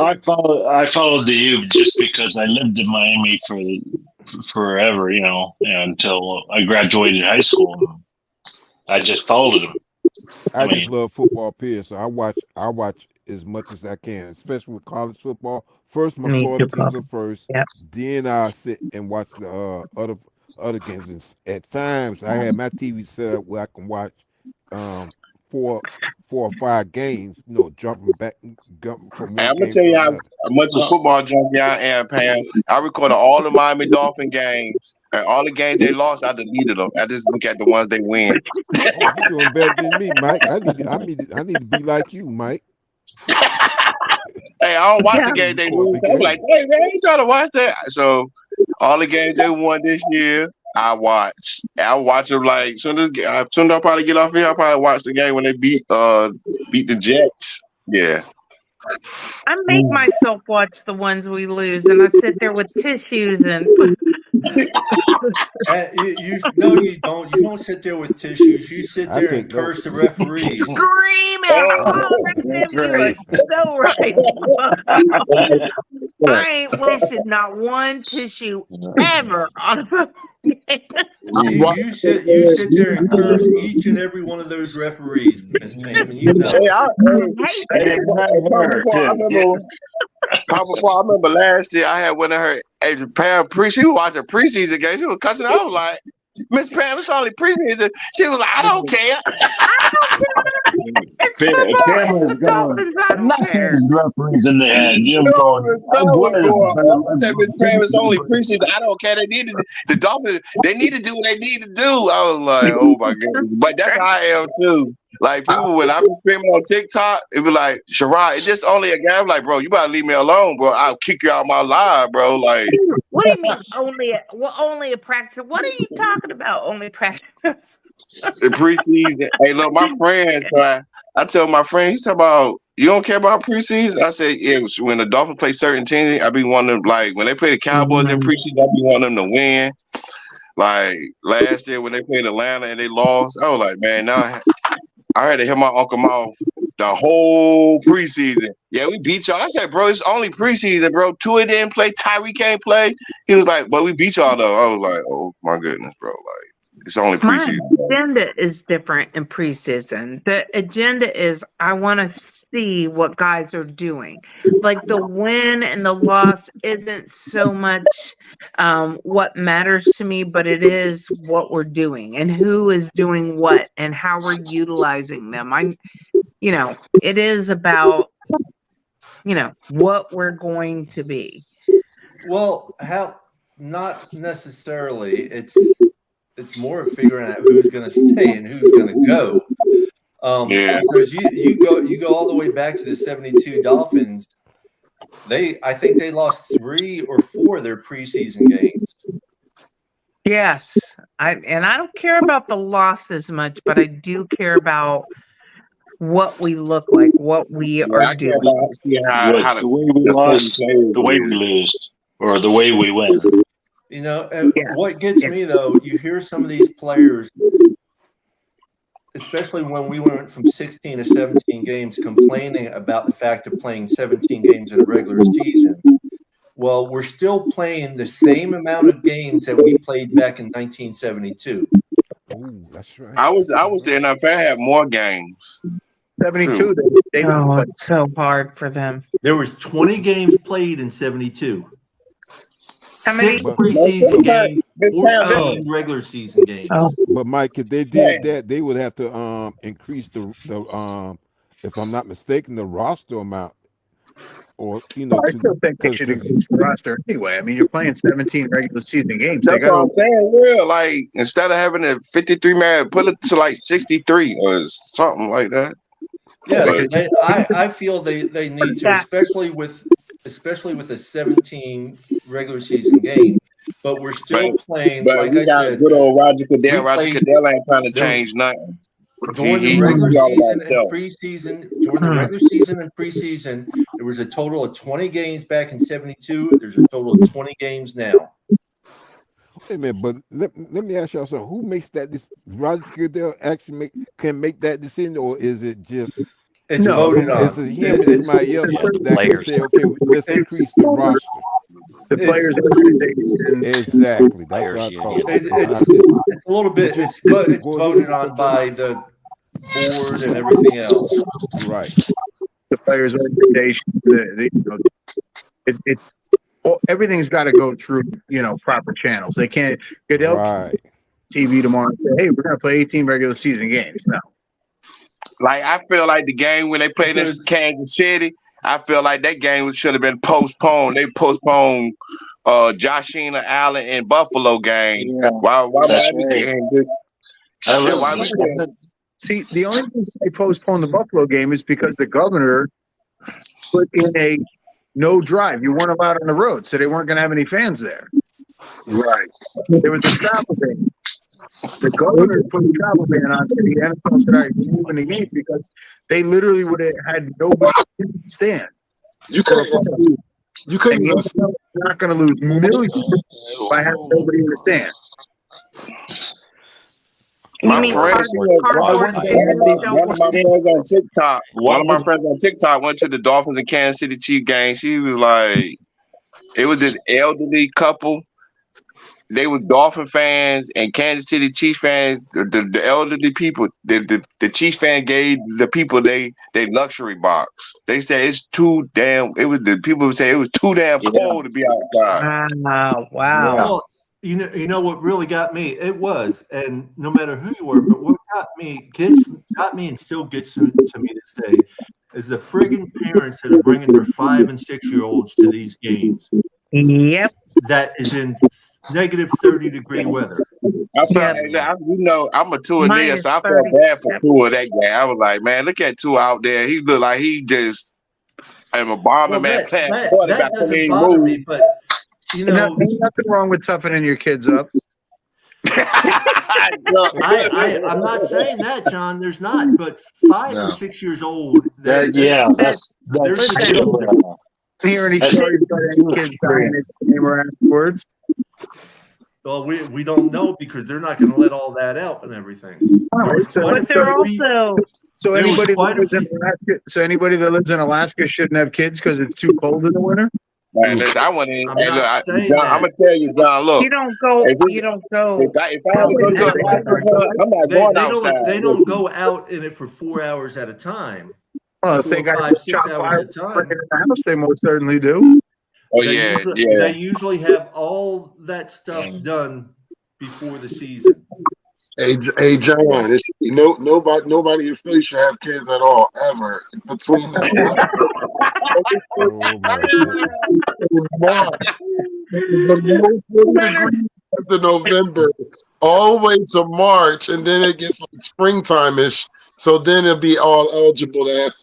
I followed the U just because I lived in Miami for forever, until I graduated high school. I just followed them. I just love football, period. So I watch as much as I can, especially with college football. First, my Florida teams are first. Yep. Then I sit and watch the other games. And at times, I have my TV set up where I can watch 4 or 5 games. Jumping from one I'm gonna game tell to you how another. much a football junkie I am, Pam. I recorded all the Miami Dolphin games and all the games they lost. I deleted them. I just look at the ones they win. Oh, you're doing better than me, Mike. I need to be like you, Mike. Hey, I don't watch the game they lose. I'm like, hey man, you trying to watch that? So all the games they won this year, I watch. I watch them like soon as I probably get off here. I'll probably watch the game when they beat the Jets. Yeah. I make myself watch the ones we lose, and I sit there with tissues and. No, you don't. You don't sit there with tissues. You sit there and curse the referees. Scream and holler at them. You are so right. I ain't wasted not one tissue ever on a football game. You sit there and curse each and every one of those referees, Miss Pam, and you know. Papa Paul, I remember last year I had one of her Pam she was watching preseason games. She was cussing. I was like, Miss Pam, it's only preseason. She was like, I don't care. It's Just put them all in Cameron's the going. Dolphins. I I'm don't not care. saying referees in the head. You know, No, going. no, What is I said Miss Travis only preseason. I don't care. They need to, the Dolphins. They need to do what they need to do. I was like, oh my god. But that's how I am too. Like people, when I be streaming on TikTok, it be like, Sherrod, it's just only a guy. I'm like, bro, you gotta leave me alone, bro. I'll kick you out of my live, bro. Like What do you mean only a practice? What are you talking about? Only practice? the preseason. Hey, look, my friends. So I tell my friend, he's talking about you don't care about preseason. I said, yeah. When the Dolphins play certain teams, I be wanting them like when they play the Cowboys in preseason, I be wanting them to win. Like last year when they played Atlanta and they lost, I was like, man, now I had to hear my uncle mouth the whole preseason. Yeah, we beat y'all. I said, bro, it's only preseason, bro. Tua didn't play, Tyree can't play. He was like, but we beat y'all though. I was like, oh my goodness, bro. Like it's only preseason. My agenda is different in preseason. The agenda is I want to see what guys are doing. Like the win and the loss isn't so much what matters to me, but it is what we're doing and who is doing what and how we're utilizing them. It is about, what we're going to be. Well, not necessarily. It's more of figuring out who's going to stay and who's going to go. Because you go all the way back to the 72 Dolphins. I think they lost 3 or 4 of their preseason games. Yes. I don't care about the loss as much, but I do care about what we look like, what we are doing. How the way we lost, the way we lose, or the way we win. What gets me though, you hear some of these players, especially when we went from 16 to 17 games, complaining about the fact of playing 17 games in a regular season. Well, we're still playing the same amount of games that we played back in 1972. Ooh, that's right. I was there enough. I had more games. 72. It's so hard for them. There was 20 games played in 72. How many? 6 preseason games, 14 regular season games. But Mike, if they did that, they would have to increase the if I'm not mistaken, the roster amount. Or I still think they should increase the roster anyway. I mean, you're playing 17 regular season games. That's what I'm saying. Real, like instead of having a 53 man, put it to like 63 or something like that. Yeah, I feel they need to, especially with a 17 regular season game. But we're still playing. But like we I got said, good old Roger Goodell. Roger Goodell ain't trying to change nothing. During the regular season and preseason, there was a total of 20 games back in 72. There's a total of 20 games now. Hey man, but let me ask y'all something. Who makes that? Roger Goodell actually can make that decision, or is it just it's voted on? Is it him and somebody else that can say, okay, let's increase the roster? The players' organization. Exactly. That's what I call it. It's a little bit. It's voted on by the board and everything else. Right. The players' organization. Everything's got to go through, proper channels. They can't get TV tomorrow and say, hey, we're going to play 18 regular season games. No. Like, I feel like the game when they played in Kansas City, I feel like that game should have been postponed. They postponed Joshina Allen and Buffalo game. Yeah. Why See, the only reason they postponed the Buffalo game is because the governor put in a no drive. You weren't allowed on the road, so they weren't going to have any fans there. Right. There was a travel ban. The governor put a travel ban on, so the NFL said, all right, we're moving the game because they literally would have had nobody to stand. You couldn't lose. You're not going to lose millions by having nobody in the stand. My friends, one of my friends on TikTok went to the Dolphins and Kansas City Chiefs game. She was like, it was this elderly couple. They were Dolphin fans and Kansas City Chiefs fans. The elderly people, the Chiefs fan gave the people they luxury box. They said it's too damn. It was the people would say it was too damn cold to be outside. Wow. You know what really got me? It was, and no matter who you were, but what got me and still gets to me this day is the friggin' parents that are bringing their 5 and 6-year-olds to these games. Yep. That is in negative 30-degree weather. I'm sorry, I'm a Tua nigga, so I felt bad for Tua that game. I was like, man, look at Tua out there. He looked like he just I'm a bomber, man. That doesn't bother me, but you know, there's nothing wrong with toughening your kids up. I'm not saying that, John. There's not, but 5 and 6 years old. That's Hear any stories about any kids dying at the game or afterwards? Well, we don't know because they're not going to let all that out and everything. But they're also so anybody that lives in Alaska shouldn't have kids because it's too cold in the winter. Man, listen, I went in. I'm Hey, not look, saying John, that. I'm gonna tell you, John. Look, you don't go. if I had to go to Alaska, I'm not going outside. They don't go out in it for 4 hours at a time. Well, if they got 5, 6 hours at a time. in the house, they most certainly do. Oh They usually have all that stuff done before the season. Hey, John. Nobody in Philly should have kids at all ever between that. To November, all the way to March, and then it gets like springtime-ish. So then it'll be all eligible to have.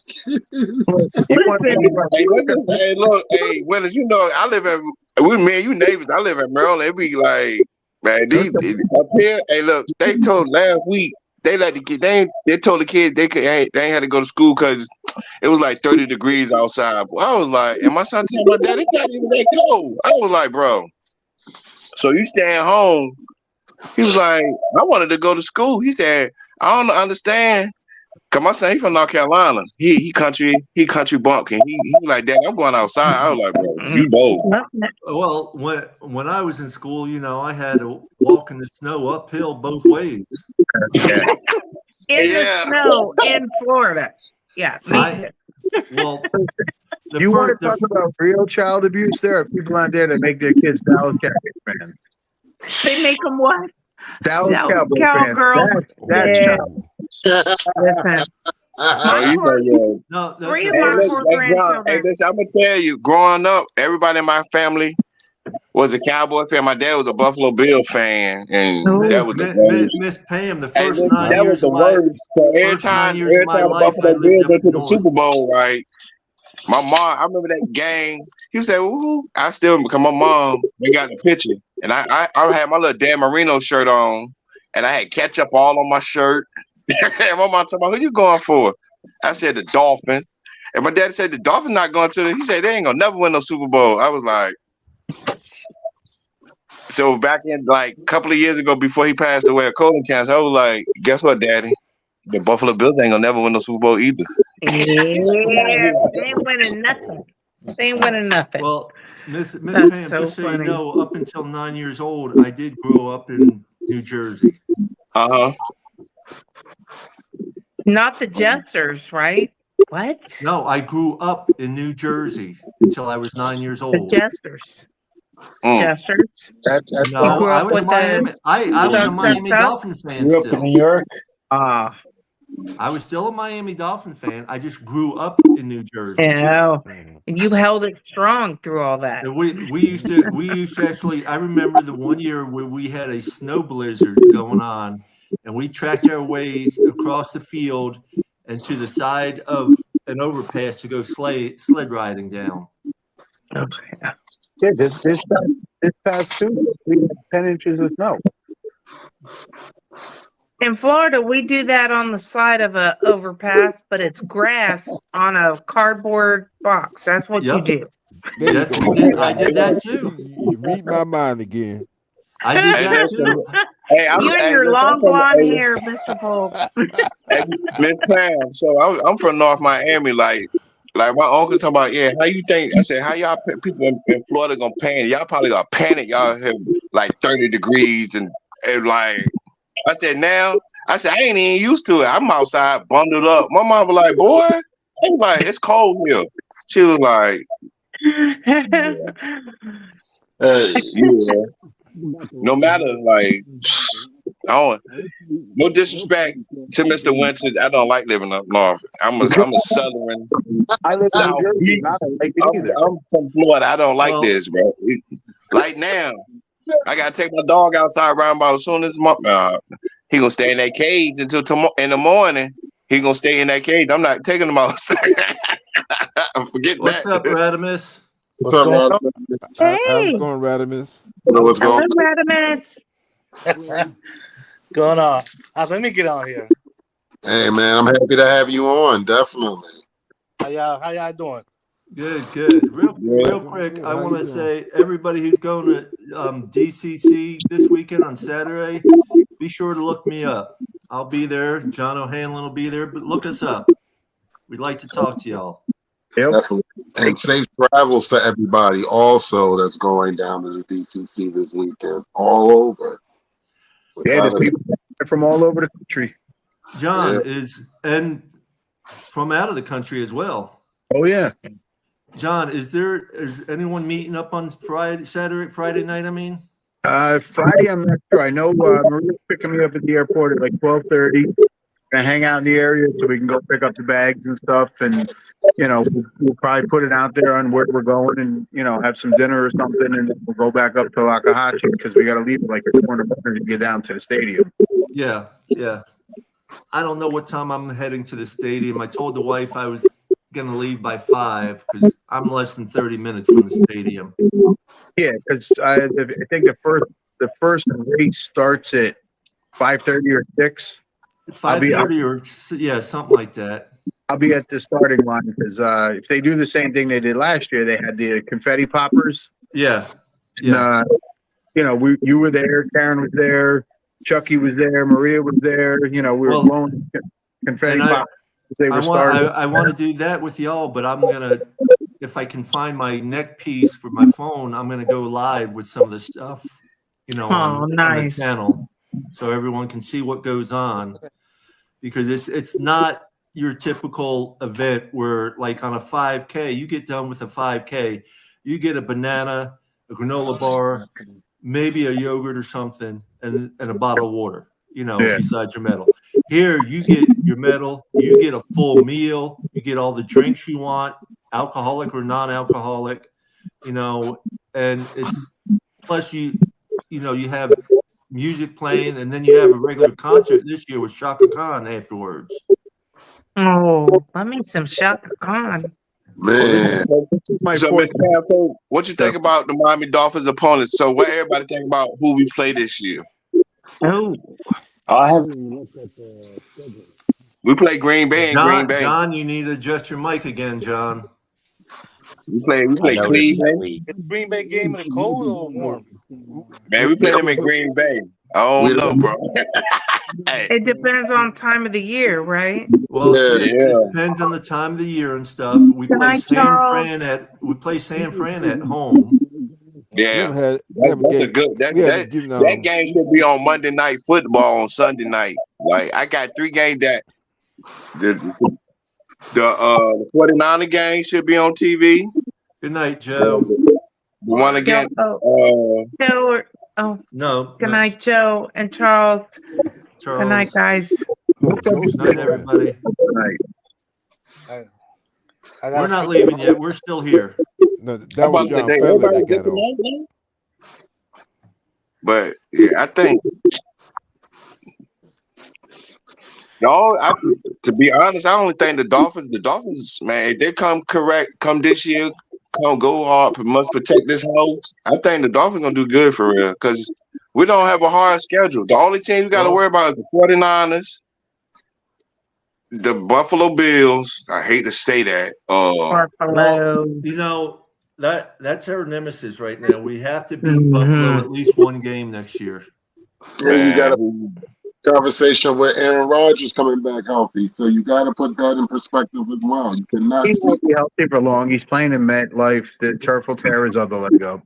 Hey, look, hey, Willis, you know, I live at me and you neighbors. I live at Maryland. It be like, man, these up here. Hey, look, they told last week they let the kid. They told the kids they ain't had to go to school because it was like 30 degrees outside. I was like, and my son told my dad it's not even that cold. I was like, bro, so you staying home? He was like, I wanted to go to school. He said, I don't understand. Cause my son, he from North Carolina. He country bumpkin. He like, Dad, I'm going outside. I was like, bro, you bold. Well, when I was in school, you know, I had to walk in the snow uphill both ways. In the snow in Florida. Yeah, me too. Well, you want to talk about real child abuse? There are people out there that make their kids Dallas Cowboys fans. They make them what? Dallas Cowboys Cowgirls. fans. That's child. Listen, I'm gonna tell you, growing up, everybody in my family was a Cowboy fan. My dad was a Buffalo Bill fan, and that was Miss Pam. The first 9 years of my every time Buffalo Bills went to the Super Bowl, right? My mom, I remember that game. He would say, "Ooh," I still because my mom, we got the picture, and I had my little Dan Marino shirt on, and I had ketchup all on my shirt. And my mom told me, "Who you going for?" I said the Dolphins, and my dad said the Dolphins not going to. He said they ain't gonna never win no Super Bowl. I was like, so back in like a couple of years ago, before he passed away of colon cancer, I was like, guess what, Daddy? The Buffalo Bills ain't gonna never win no Super Bowl either. Yeah, they ain't winning nothing. They ain't winning nothing. Well, Miss Pam, so just so you know, up until 9 years old, I did grow up in New Jersey. Not the Jesters, right? What? No, I grew up in New Jersey until I was 9 years old. The Jesters. Jesters. No, I was a Miami. I was a Miami Dolphins fan still. Up in New York. I was still a Miami Dolphin fan. I just grew up in New Jersey. Yeah, and you held it strong through all that. And we used to actually. I remember the one year where we had a snow blizzard going on, and we tracked our ways across the field and to the side of an overpass to go sled riding down. Okay. Yeah, this past Tuesday we had 10 inches of snow. In Florida, we do that on the side of a overpass, but it's grass on a cardboard box. That's what you do. Yes, we did. I did that too. You read my mind again. I did that too. Hey, you and your long blonde hair, Mr. Polk. Miss Pam, so I'm from North Miami. Like my uncle talking about, yeah, how you think? I said, how y'all people in Florida gonna panic? Y'all probably gonna panic. Y'all have like 30 degrees and like. I said, I ain't even used to it. I'm outside bundled up. My mom was like, boy, I was like, it's cold here. She was like, yeah. no matter like, I don't. No disrespect to Mr. Winters, I don't like living up north. I'm a Southern, I live in South New Jersey, and I Beach. don't like it either. I'm from Florida. I don't like Well- this, bro. Like now, I gotta take my dog outside around about as soon as he gonna stay in that cage until tomorrow in the morning. He gonna stay in that cage. I'm not taking him outside. Forget What's that. up, Radimus? What's up, man? How's Hey, it going, Radimus? What's hello, going on? Radimus. Going on. Let me get on here. Hey, man, I'm happy to have you on. Definitely. How y'all doing? Good. Real quick, I want to say everybody who's going to DCC this weekend on Saturday, be sure to look me up. I'll be there. John O'Hanlon will be there, but look us up. We'd like to talk to y'all. Yep. Definitely. And safe travels to everybody also that's going down to the DCC this weekend, all over. Yeah, there's people from all over the country. John and from out of the country as well. Oh yeah. John, is anyone meeting up on Friday night? I mean, Friday, I'm not sure. I know Maria's picking me up at the airport at like 12:30. Gonna hang out in the area so we can go pick up the bags and stuff, and we'll probably put it out there on where we're going, and have some dinner or something, and then we'll go back up to Lakahachi because we got to leave like at 4 in the morning to get down to the stadium. Yeah. I don't know what time I'm heading to the stadium. I told the wife I was gonna leave by 5 because I'm less than 30 minutes from the stadium. Yeah, because I think the first race starts at 5:30 or 6. 5:30 or something like that. I'll be at the starting line because if they do the same thing they did last year, they had the confetti poppers. Yeah. And, you were there, Karen was there, Chucky was there, Maria was there. We were blowing confetti poppers. I want to do that with y'all, but I'm gonna, if I can find my neck piece for my phone, I'm gonna go live with some of the stuff, on the channel, so everyone can see what goes on. Because it's not your typical event where, like on a 5K, you get done with a 5K, you get a banana, a granola bar, maybe a yogurt or something, and a bottle of water, besides your medal. Here, you get your medal, you get a full meal, you get all the drinks you want, alcoholic or non-alcoholic, and it's plus you have music playing, and then you have a regular concert this year with Shaka Khan afterwards. Oh, I mean some Shaka Khan. Man. So, Mr. Campo, what you think about the Miami Dolphins opponents? So, what everybody think about who we play this year? Oh, I haven't even looked at the schedule. We play Green Bay and Green Bay. John, you need to adjust your mic again, John. We play Cleveland. Is the Green Bay game in the cold or warm? Man, we play them in Green Bay. I don't know, bro. it depends on time of the year, right? Well, it depends on the time of the year and stuff. We play San Fran at home. Yeah, that's a good. That game should be on Monday Night Football on Sunday night. Like I got 3 games that the 49er game should be on TV. Good night, Joe. The one again. Joe. No. Good night, Joe and Charles. Good night, guys. Good night, everybody. Good night. We're not leaving yet. We're still here. No, that was John Feather that got on. But yeah, I think. No, to be honest, I only think the Dolphins, man, if they come this year, go hard, must protect this house. I think the Dolphins gonna do good for real because we don't have a hard schedule. The only team we got to worry about is the 49ers, the Buffalo Bills. I hate to say that. That's our nemesis right now. We have to beat Buffalo at least one game next year. Yeah, you got a conversation with Aaron Rodgers coming back healthy, so you got to put that in perspective as well. You cannot. He won't be healthy for long. He's playing in MetLife. The turf will tear his other leg up.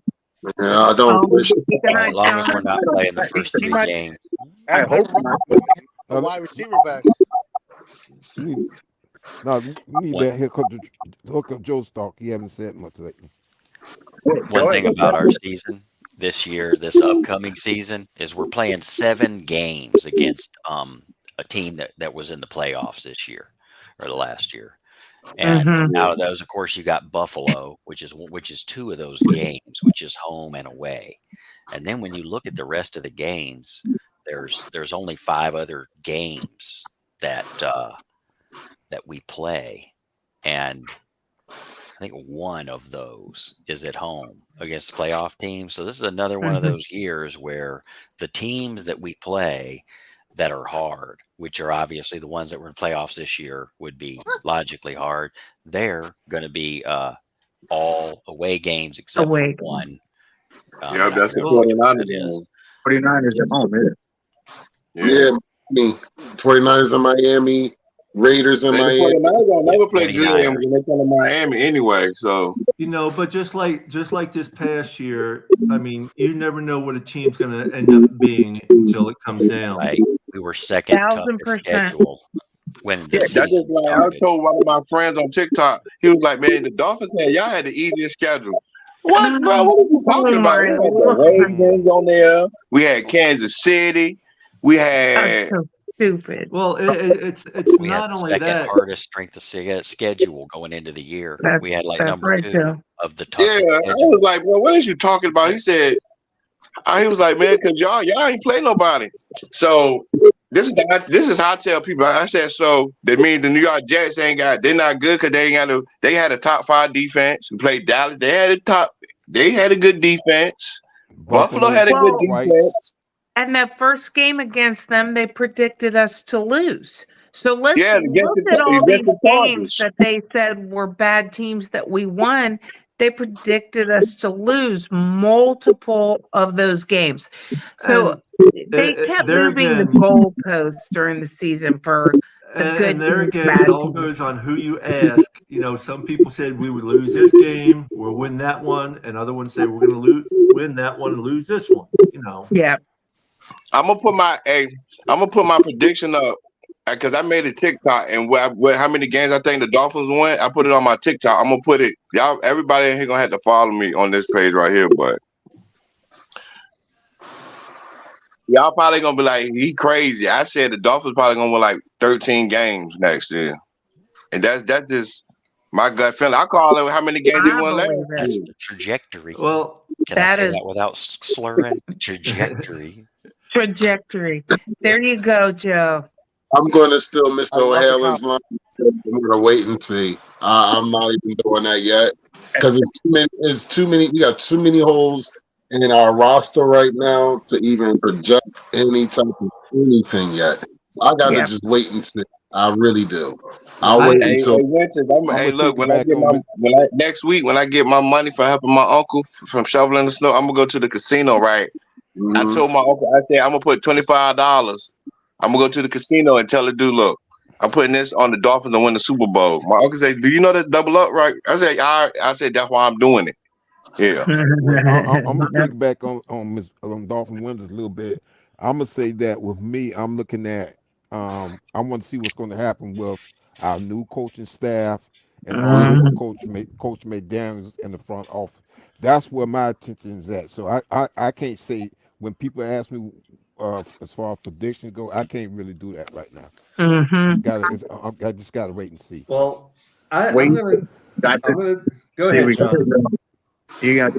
Yeah, I don't wish. As long as we're not playing the first 3 games. I hope a wide receiver back. No, we need that hook up Joe Stark. He haven't said much lately. One thing about our season this year, this upcoming season, is we're playing 7 games against a team that was in the playoffs this year or the last year. And out of those, of course, you got Buffalo, which is 2 of those games, which is home and away. And then when you look at the rest of the games, there's only 5 other games that we play, and I think one of those is at home against the playoff team. So this is another one of those years where the teams that we play that are hard, which are obviously the ones that were in playoffs this year, would be logically hard. They're going to be all away games except for one. Yeah, that's the 49ers. 49ers at home, isn't it? Yeah, me. 49ers in Miami, Raiders in Miami. 49ers don't never play good when they come to Miami anyway. So but just like this past year, I mean, you never know what a team's going to end up being until it comes down. Right. We were second toughest schedule when the season that's just like started. I told one of my friends on TikTok. He was like, "Man, the Dolphins y'all had the easiest schedule." What, bro? What are you talking about? We had the Ravens on there. We had Kansas City. We had. That's so stupid. Well, it's we not had the only second that. hardest strength of schedule going into the year. We had like number 2 of the toughest. Yeah, I was like, "Bro, what is you talking about?" He said, "He was like, man, because y'all ain't play nobody." So this is how I tell people. I said, so that means the New York Jets they're not good because they had a top 5 defense. We played Dallas. They had a good defense. Buffalo had a good defense. And that first game against them, they predicted us to lose. So let's look at all these games that they said were bad teams that we won. They predicted us to lose multiple of those games. So they kept moving the goalposts during the season for the good and there teams, again, bad it all teams. goes on who you ask. Some people said we would lose this game, we'll win that one, and other ones say we're going to win that one and lose this one. Yeah. I'm gonna put my prediction up because I made a TikTok and how many games I think the Dolphins won. I put it on my TikTok. I'm gonna put it. Y'all, everybody in here gonna have to follow me on this page right here, but y'all probably gonna be like, he crazy. I said the Dolphins probably gonna win like 13 games next year, and that's just my gut feeling. I call it how many games they won last year. That's the trajectory. Well, can I say that without slurring? Trajectory. There you go, Joe. I'm going to steal Mr. O'Halloran's line. I'm going to wait and see. I'm not even doing that yet because it's too many. We got too many holes in our roster right now to even project any type of anything yet. So I got to just wait and see. I really do. I'll wait until. Look, next week when I get my money for helping my uncle from shoveling the snow, I'm gonna go to the casino. Right. I told my uncle, I said I'm gonna put $25. I'm gonna go to the casino and tell the dude, look, I'm putting this on the Dolphins to win the Super Bowl. My uncle said, "Do you know that double up, right?" I said, that's why I'm doing it. Yeah. I'm gonna think back on Dolphin Winters a little bit. I'm gonna say that with me, I'm looking at. I want to see what's going to happen with our new coaching staff and also Coach McDaniels in the front office. That's where my attention is at. So I can't say when people ask me as far as predictions go, I can't really do that right now. I just gotta wait and see. Well, I'm gonna go ahead, John. You got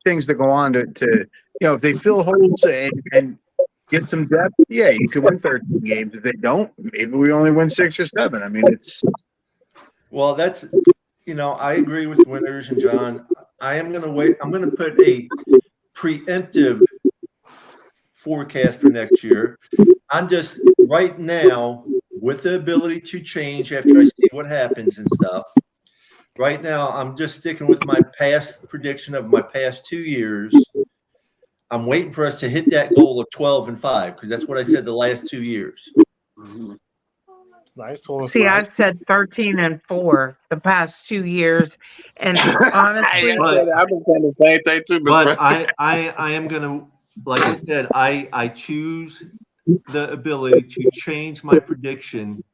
things that go on to if they fill holes and get some depth, yeah, you could win 13 games. If they don't, maybe we only win 6 or 7. I mean, it's. Well, that's I agree with Winters and John. I am going to wait. I'm going to put a preemptive forecast for next year. I'm just right now with the ability to change after I see what happens and stuff. Right now, I'm just sticking with my past prediction of my past 2 years. I'm waiting for us to hit that goal of 12-5 because that's what I said the last 2 years. Nice. See, I've said 13-4 the past 2 years, and honestly, I've been saying the same thing too. But I am gonna, like I said, I choose the ability to change my prediction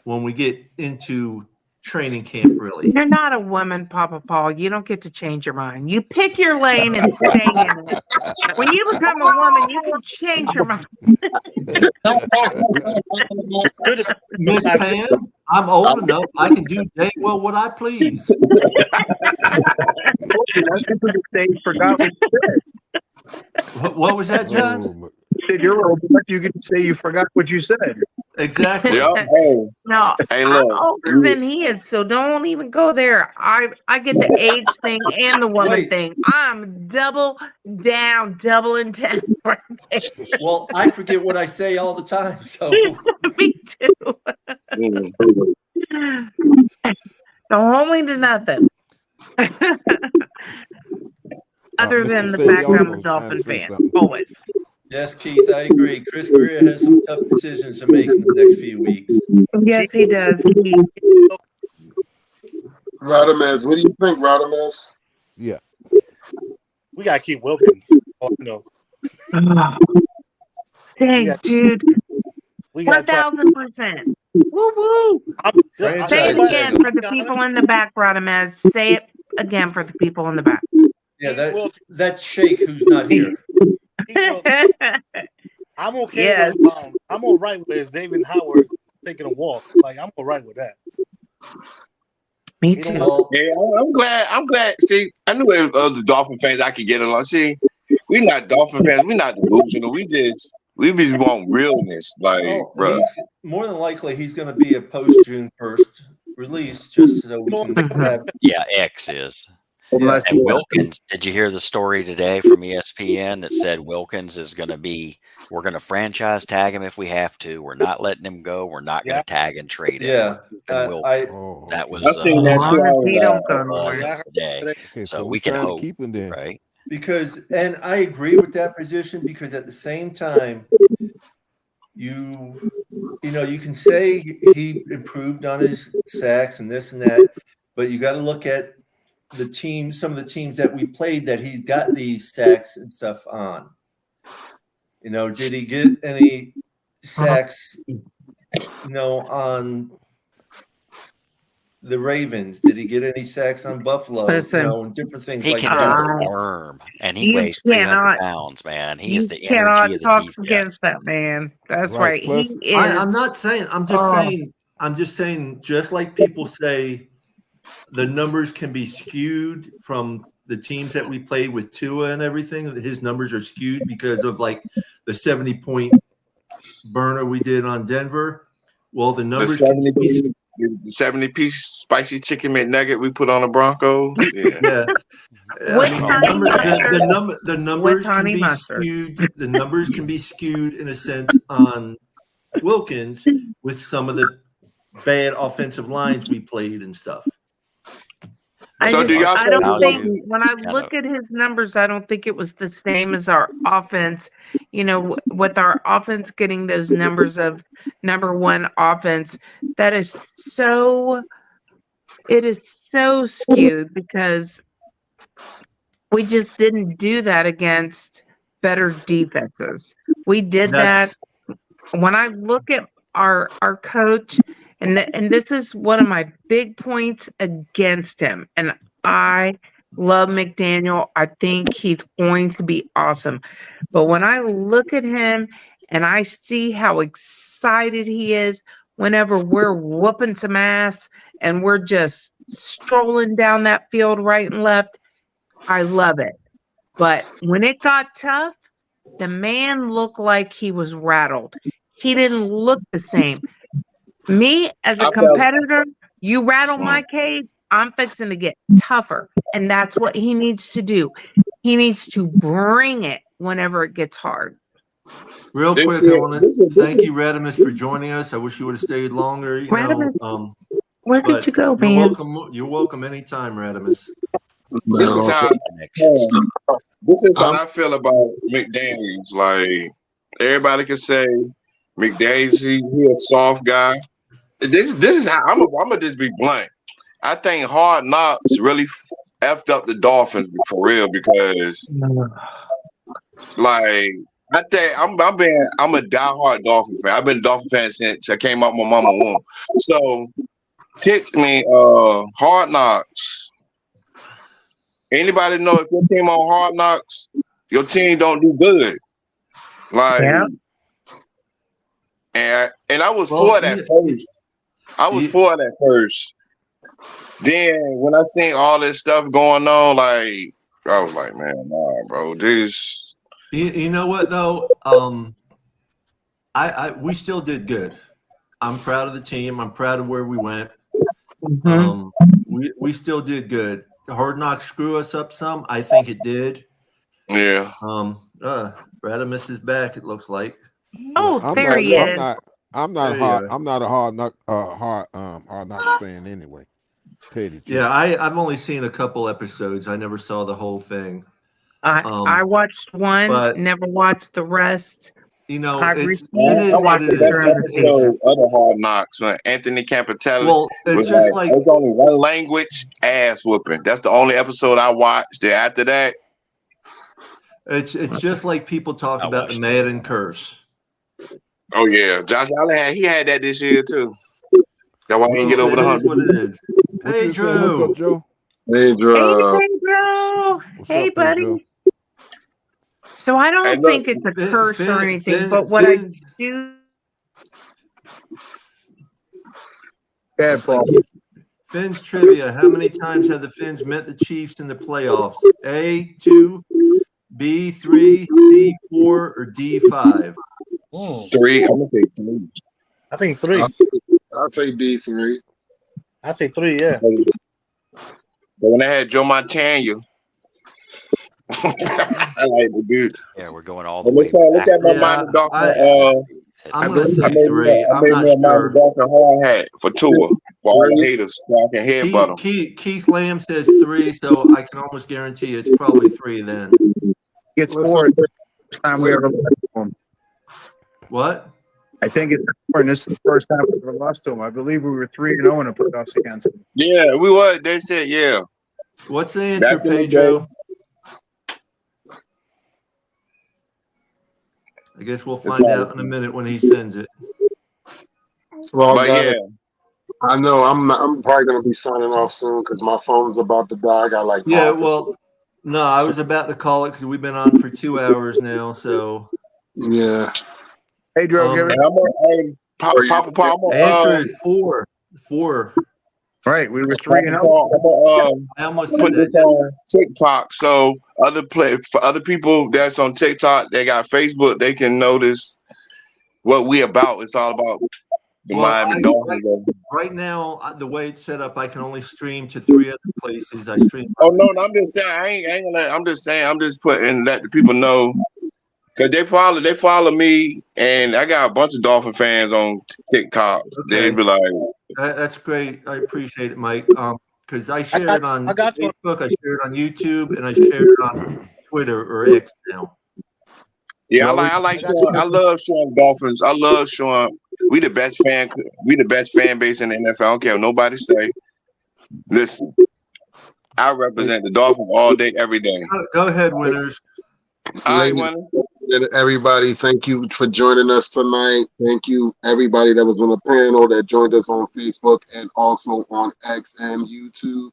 when we get into training camp, really. You're not a woman, Papa Paul. You don't get to change your mind. You pick your lane and stay in it. When you become a woman, you can change your mind. Miss Pam, I'm old enough. I can do dang well what I please. Forgot what you said. What was that, John? Oh, Said you're old enough, you can say you forgot what you said. Exactly. Yep. Hey, No, hey, I'm look. older than he is, so don't even go there. I get the age thing and the woman Wait. thing. I'm doubling down right there. Well, I forget what I say all the time, so Me too. Mm. Don't hold me to nothing. Other than Mr. the Say, fact y'all I'm a was trying Dolphin to say fan, something. always. yes, Keith, I agree. Chris Greer has some tough decisions to make in the next few weeks. Yes, he does. Radames, what do you think, Radames? Yeah. We gotta keep Wilkins. Oh, no. Dang, dude. We gotta try. 1,000%. Woo woo. Franchise Say it tag again him. for the people in the back, Radames. Say it again for the people in the back. Yeah, that's Shake who's not here. I'm okay Yes. with I'm all right with Xavier Howard taking a walk. Like I'm all right with that. Me He too. don't have Yeah, I'm glad. See, I knew it was the Dolphin fans I could get along. See, we not Dolphin fans. We not delusional. We just want realness. Like, Oh, bro. more than likely he's going to be a post June 1st release, just so we can have. Yeah, X is. Yeah. And Wilkins, did you hear the story today from ESPN that said Wilkins is going to be, we're going to franchise tag him if we have to. We're not letting him go. We're not going to tag and trade him. Yeah, That was I seen that long as he don't go buzz nowhere. today. Okay, So we're we can trying to hope, keep him there. right? Because, and I agree with that position, because at the same time, you can say he improved on his sacks and this and that, but you got to look at the team, some of the teams that we played that he got these sacks and stuff on. Did he get any sacks, on the Ravens? Did he get any sacks on Buffalo? Listen, and different things He like can that. move a worm, and he You weighs 300 cannot- pounds, man. He You is the cannot energy of the talk defense. against that man. That's Right, right. plus- He is. I'm not saying. I'm just saying. Just like people say, the numbers can be skewed from the teams that we played with Tua and everything. His numbers are skewed because of like the 70-point burner we did on Denver. Well, the numbers The 70-piece spicy chicken McNugget we put on the Broncos. Yeah. With honey mustard. The numbers can honey be mustard. skewed. The numbers can be skewed in a sense on Wilkins with some of the bad offensive lines we played and stuff. I So do y'all I think don't value think when I is kind look of- at his numbers, I don't think it was the same as our offense. With our offense getting those numbers of number one offense, it is so skewed because we just didn't do that against better defenses. We did that. When I look at our coach, and this is one of my big points against him, and I love McDaniel. I think he's going to be awesome. But when I look at him and I see how excited he is whenever we're whooping some ass and we're just strolling down that field right and left, I love it. But when it got tough, the man looked like he was rattled. He didn't look the same. Me, as a competitor, you rattle my cage, I'm fixing to get tougher. And that's what he needs to do. He needs to bring it whenever it gets hard. Real This quick, is- I want this to is- thank you, Radimus, for joining us. I wish you would have stayed longer. Radimus, where but did you go, you're man? welcome. You're welcome anytime, Radimus. This is how I feel about McDaniels. Like, everybody can say McDaniels, he a soft guy. This is how I'm gonna just be blunt. I think Hard Knocks really effed up the Dolphins for real, because like, I think I'm a diehard Dolphin fan. I've been a Dolphin fan since I came out my mama's womb. So Hard Knocks. Anybody know if your team on Hard Knocks, your team don't do good. Like, Yeah. and I was for it at first. I was for it at first. Then when I seen all this stuff going on, like I was like, man, nah, bro, this. You know what though? We still did good. I'm proud of the team. I'm proud of where we went. We still did good. The Hard Knocks screw us up some. I think it did. Yeah. Brad missed his back. It looks like. Oh, there he is. I'm not a hard knock fan anyway. Yeah, I've only seen a couple episodes. I never saw the whole thing. I watched one, never watched the rest. You know, I watched the best episode of the Hard Knocks when Anthony Campitelli was just like it's only one language, ass whooping. That's the only episode I watched. After that, it's just like people talk about the Madden curse. Oh yeah, Josh Allen had that this year too. That's why he didn't get over the hump. What it is. Pedro. What's up, Joe? Pedro. Hey, Pedro. Hey, buddy. Pedro? So I don't think it's a curse or anything, but what I do. Bad problem. Fins trivia. How many times have the Fins met the Chiefs in the playoffs? A, 2, B, 3, C, 4, or D, 5? 3. I'm gonna say 3. I think 3. I'll say B3. I say 3. Yeah. But when I had Joe Montana, I like the dude. Yeah, we're going all the way. Look at my Miami Dolphins. I'm gonna say 3. I'm not sure. sure. Dolphin hard hat for Tua for all the haters, so I can headbutt them. Keith Lamb says 3, so I can almost guarantee it's probably 3 then. It's 4. First time we ever lost to him. What? I think it's 4, and this is the first time we ever lost to him. I believe we were 3-0 in the playoffs against him. Yeah, we were. They said, yeah. What's the answer, Pedro? I guess we'll find out in a minute when he sends it. Well, yeah. I know I'm probably gonna be signing off soon because my phone's about to die. I got like no, I was about to call it because we've been on for 2 hours now. So yeah. Pedro, answer is 4. 4. Right, we were 3-0. I almost put this on TikTok, so for other people that's on TikTok, they got Facebook, they can notice what we about. It's all about the Miami Dolphins. Right now, the way it's set up, I can only stream to 3 other places. I stream. Oh no, I'm just saying. I'm just saying. I'm just letting the people know because they follow me, and I got a bunch of Dolphin fans on TikTok. Okay. They be like. That's great. I appreciate it, Mike. Because I share it on Facebook, I share it on YouTube, and I share it on Twitter or X now. Yeah, I like showing. I love showing Dolphins. I love showing. We the best fan base in the NFL. I don't care what nobody say. Listen, I represent the Dolphins all day, every day. Go ahead, winners. All right, winners. Everybody, thank you for joining us tonight. Thank you, everybody that was on the panel that joined us on Facebook and also on X and YouTube.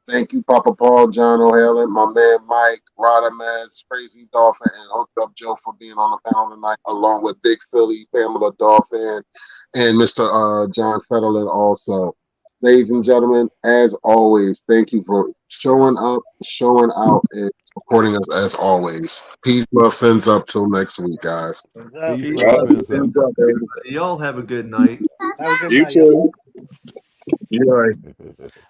Thank you, Papa Paul, John O'Hallen, my man Mike, Radames, Crazy Dolphin, and Hooked Up Joe for being on the panel tonight, along with Big Philly, Pamela Dolphin, and Mr. John Federlin also. Ladies and gentlemen, as always, thank you for showing up, showing out, and supporting us as always. Peace, love, fins up till next week, guys. Y'all have a good night. You too. You're right.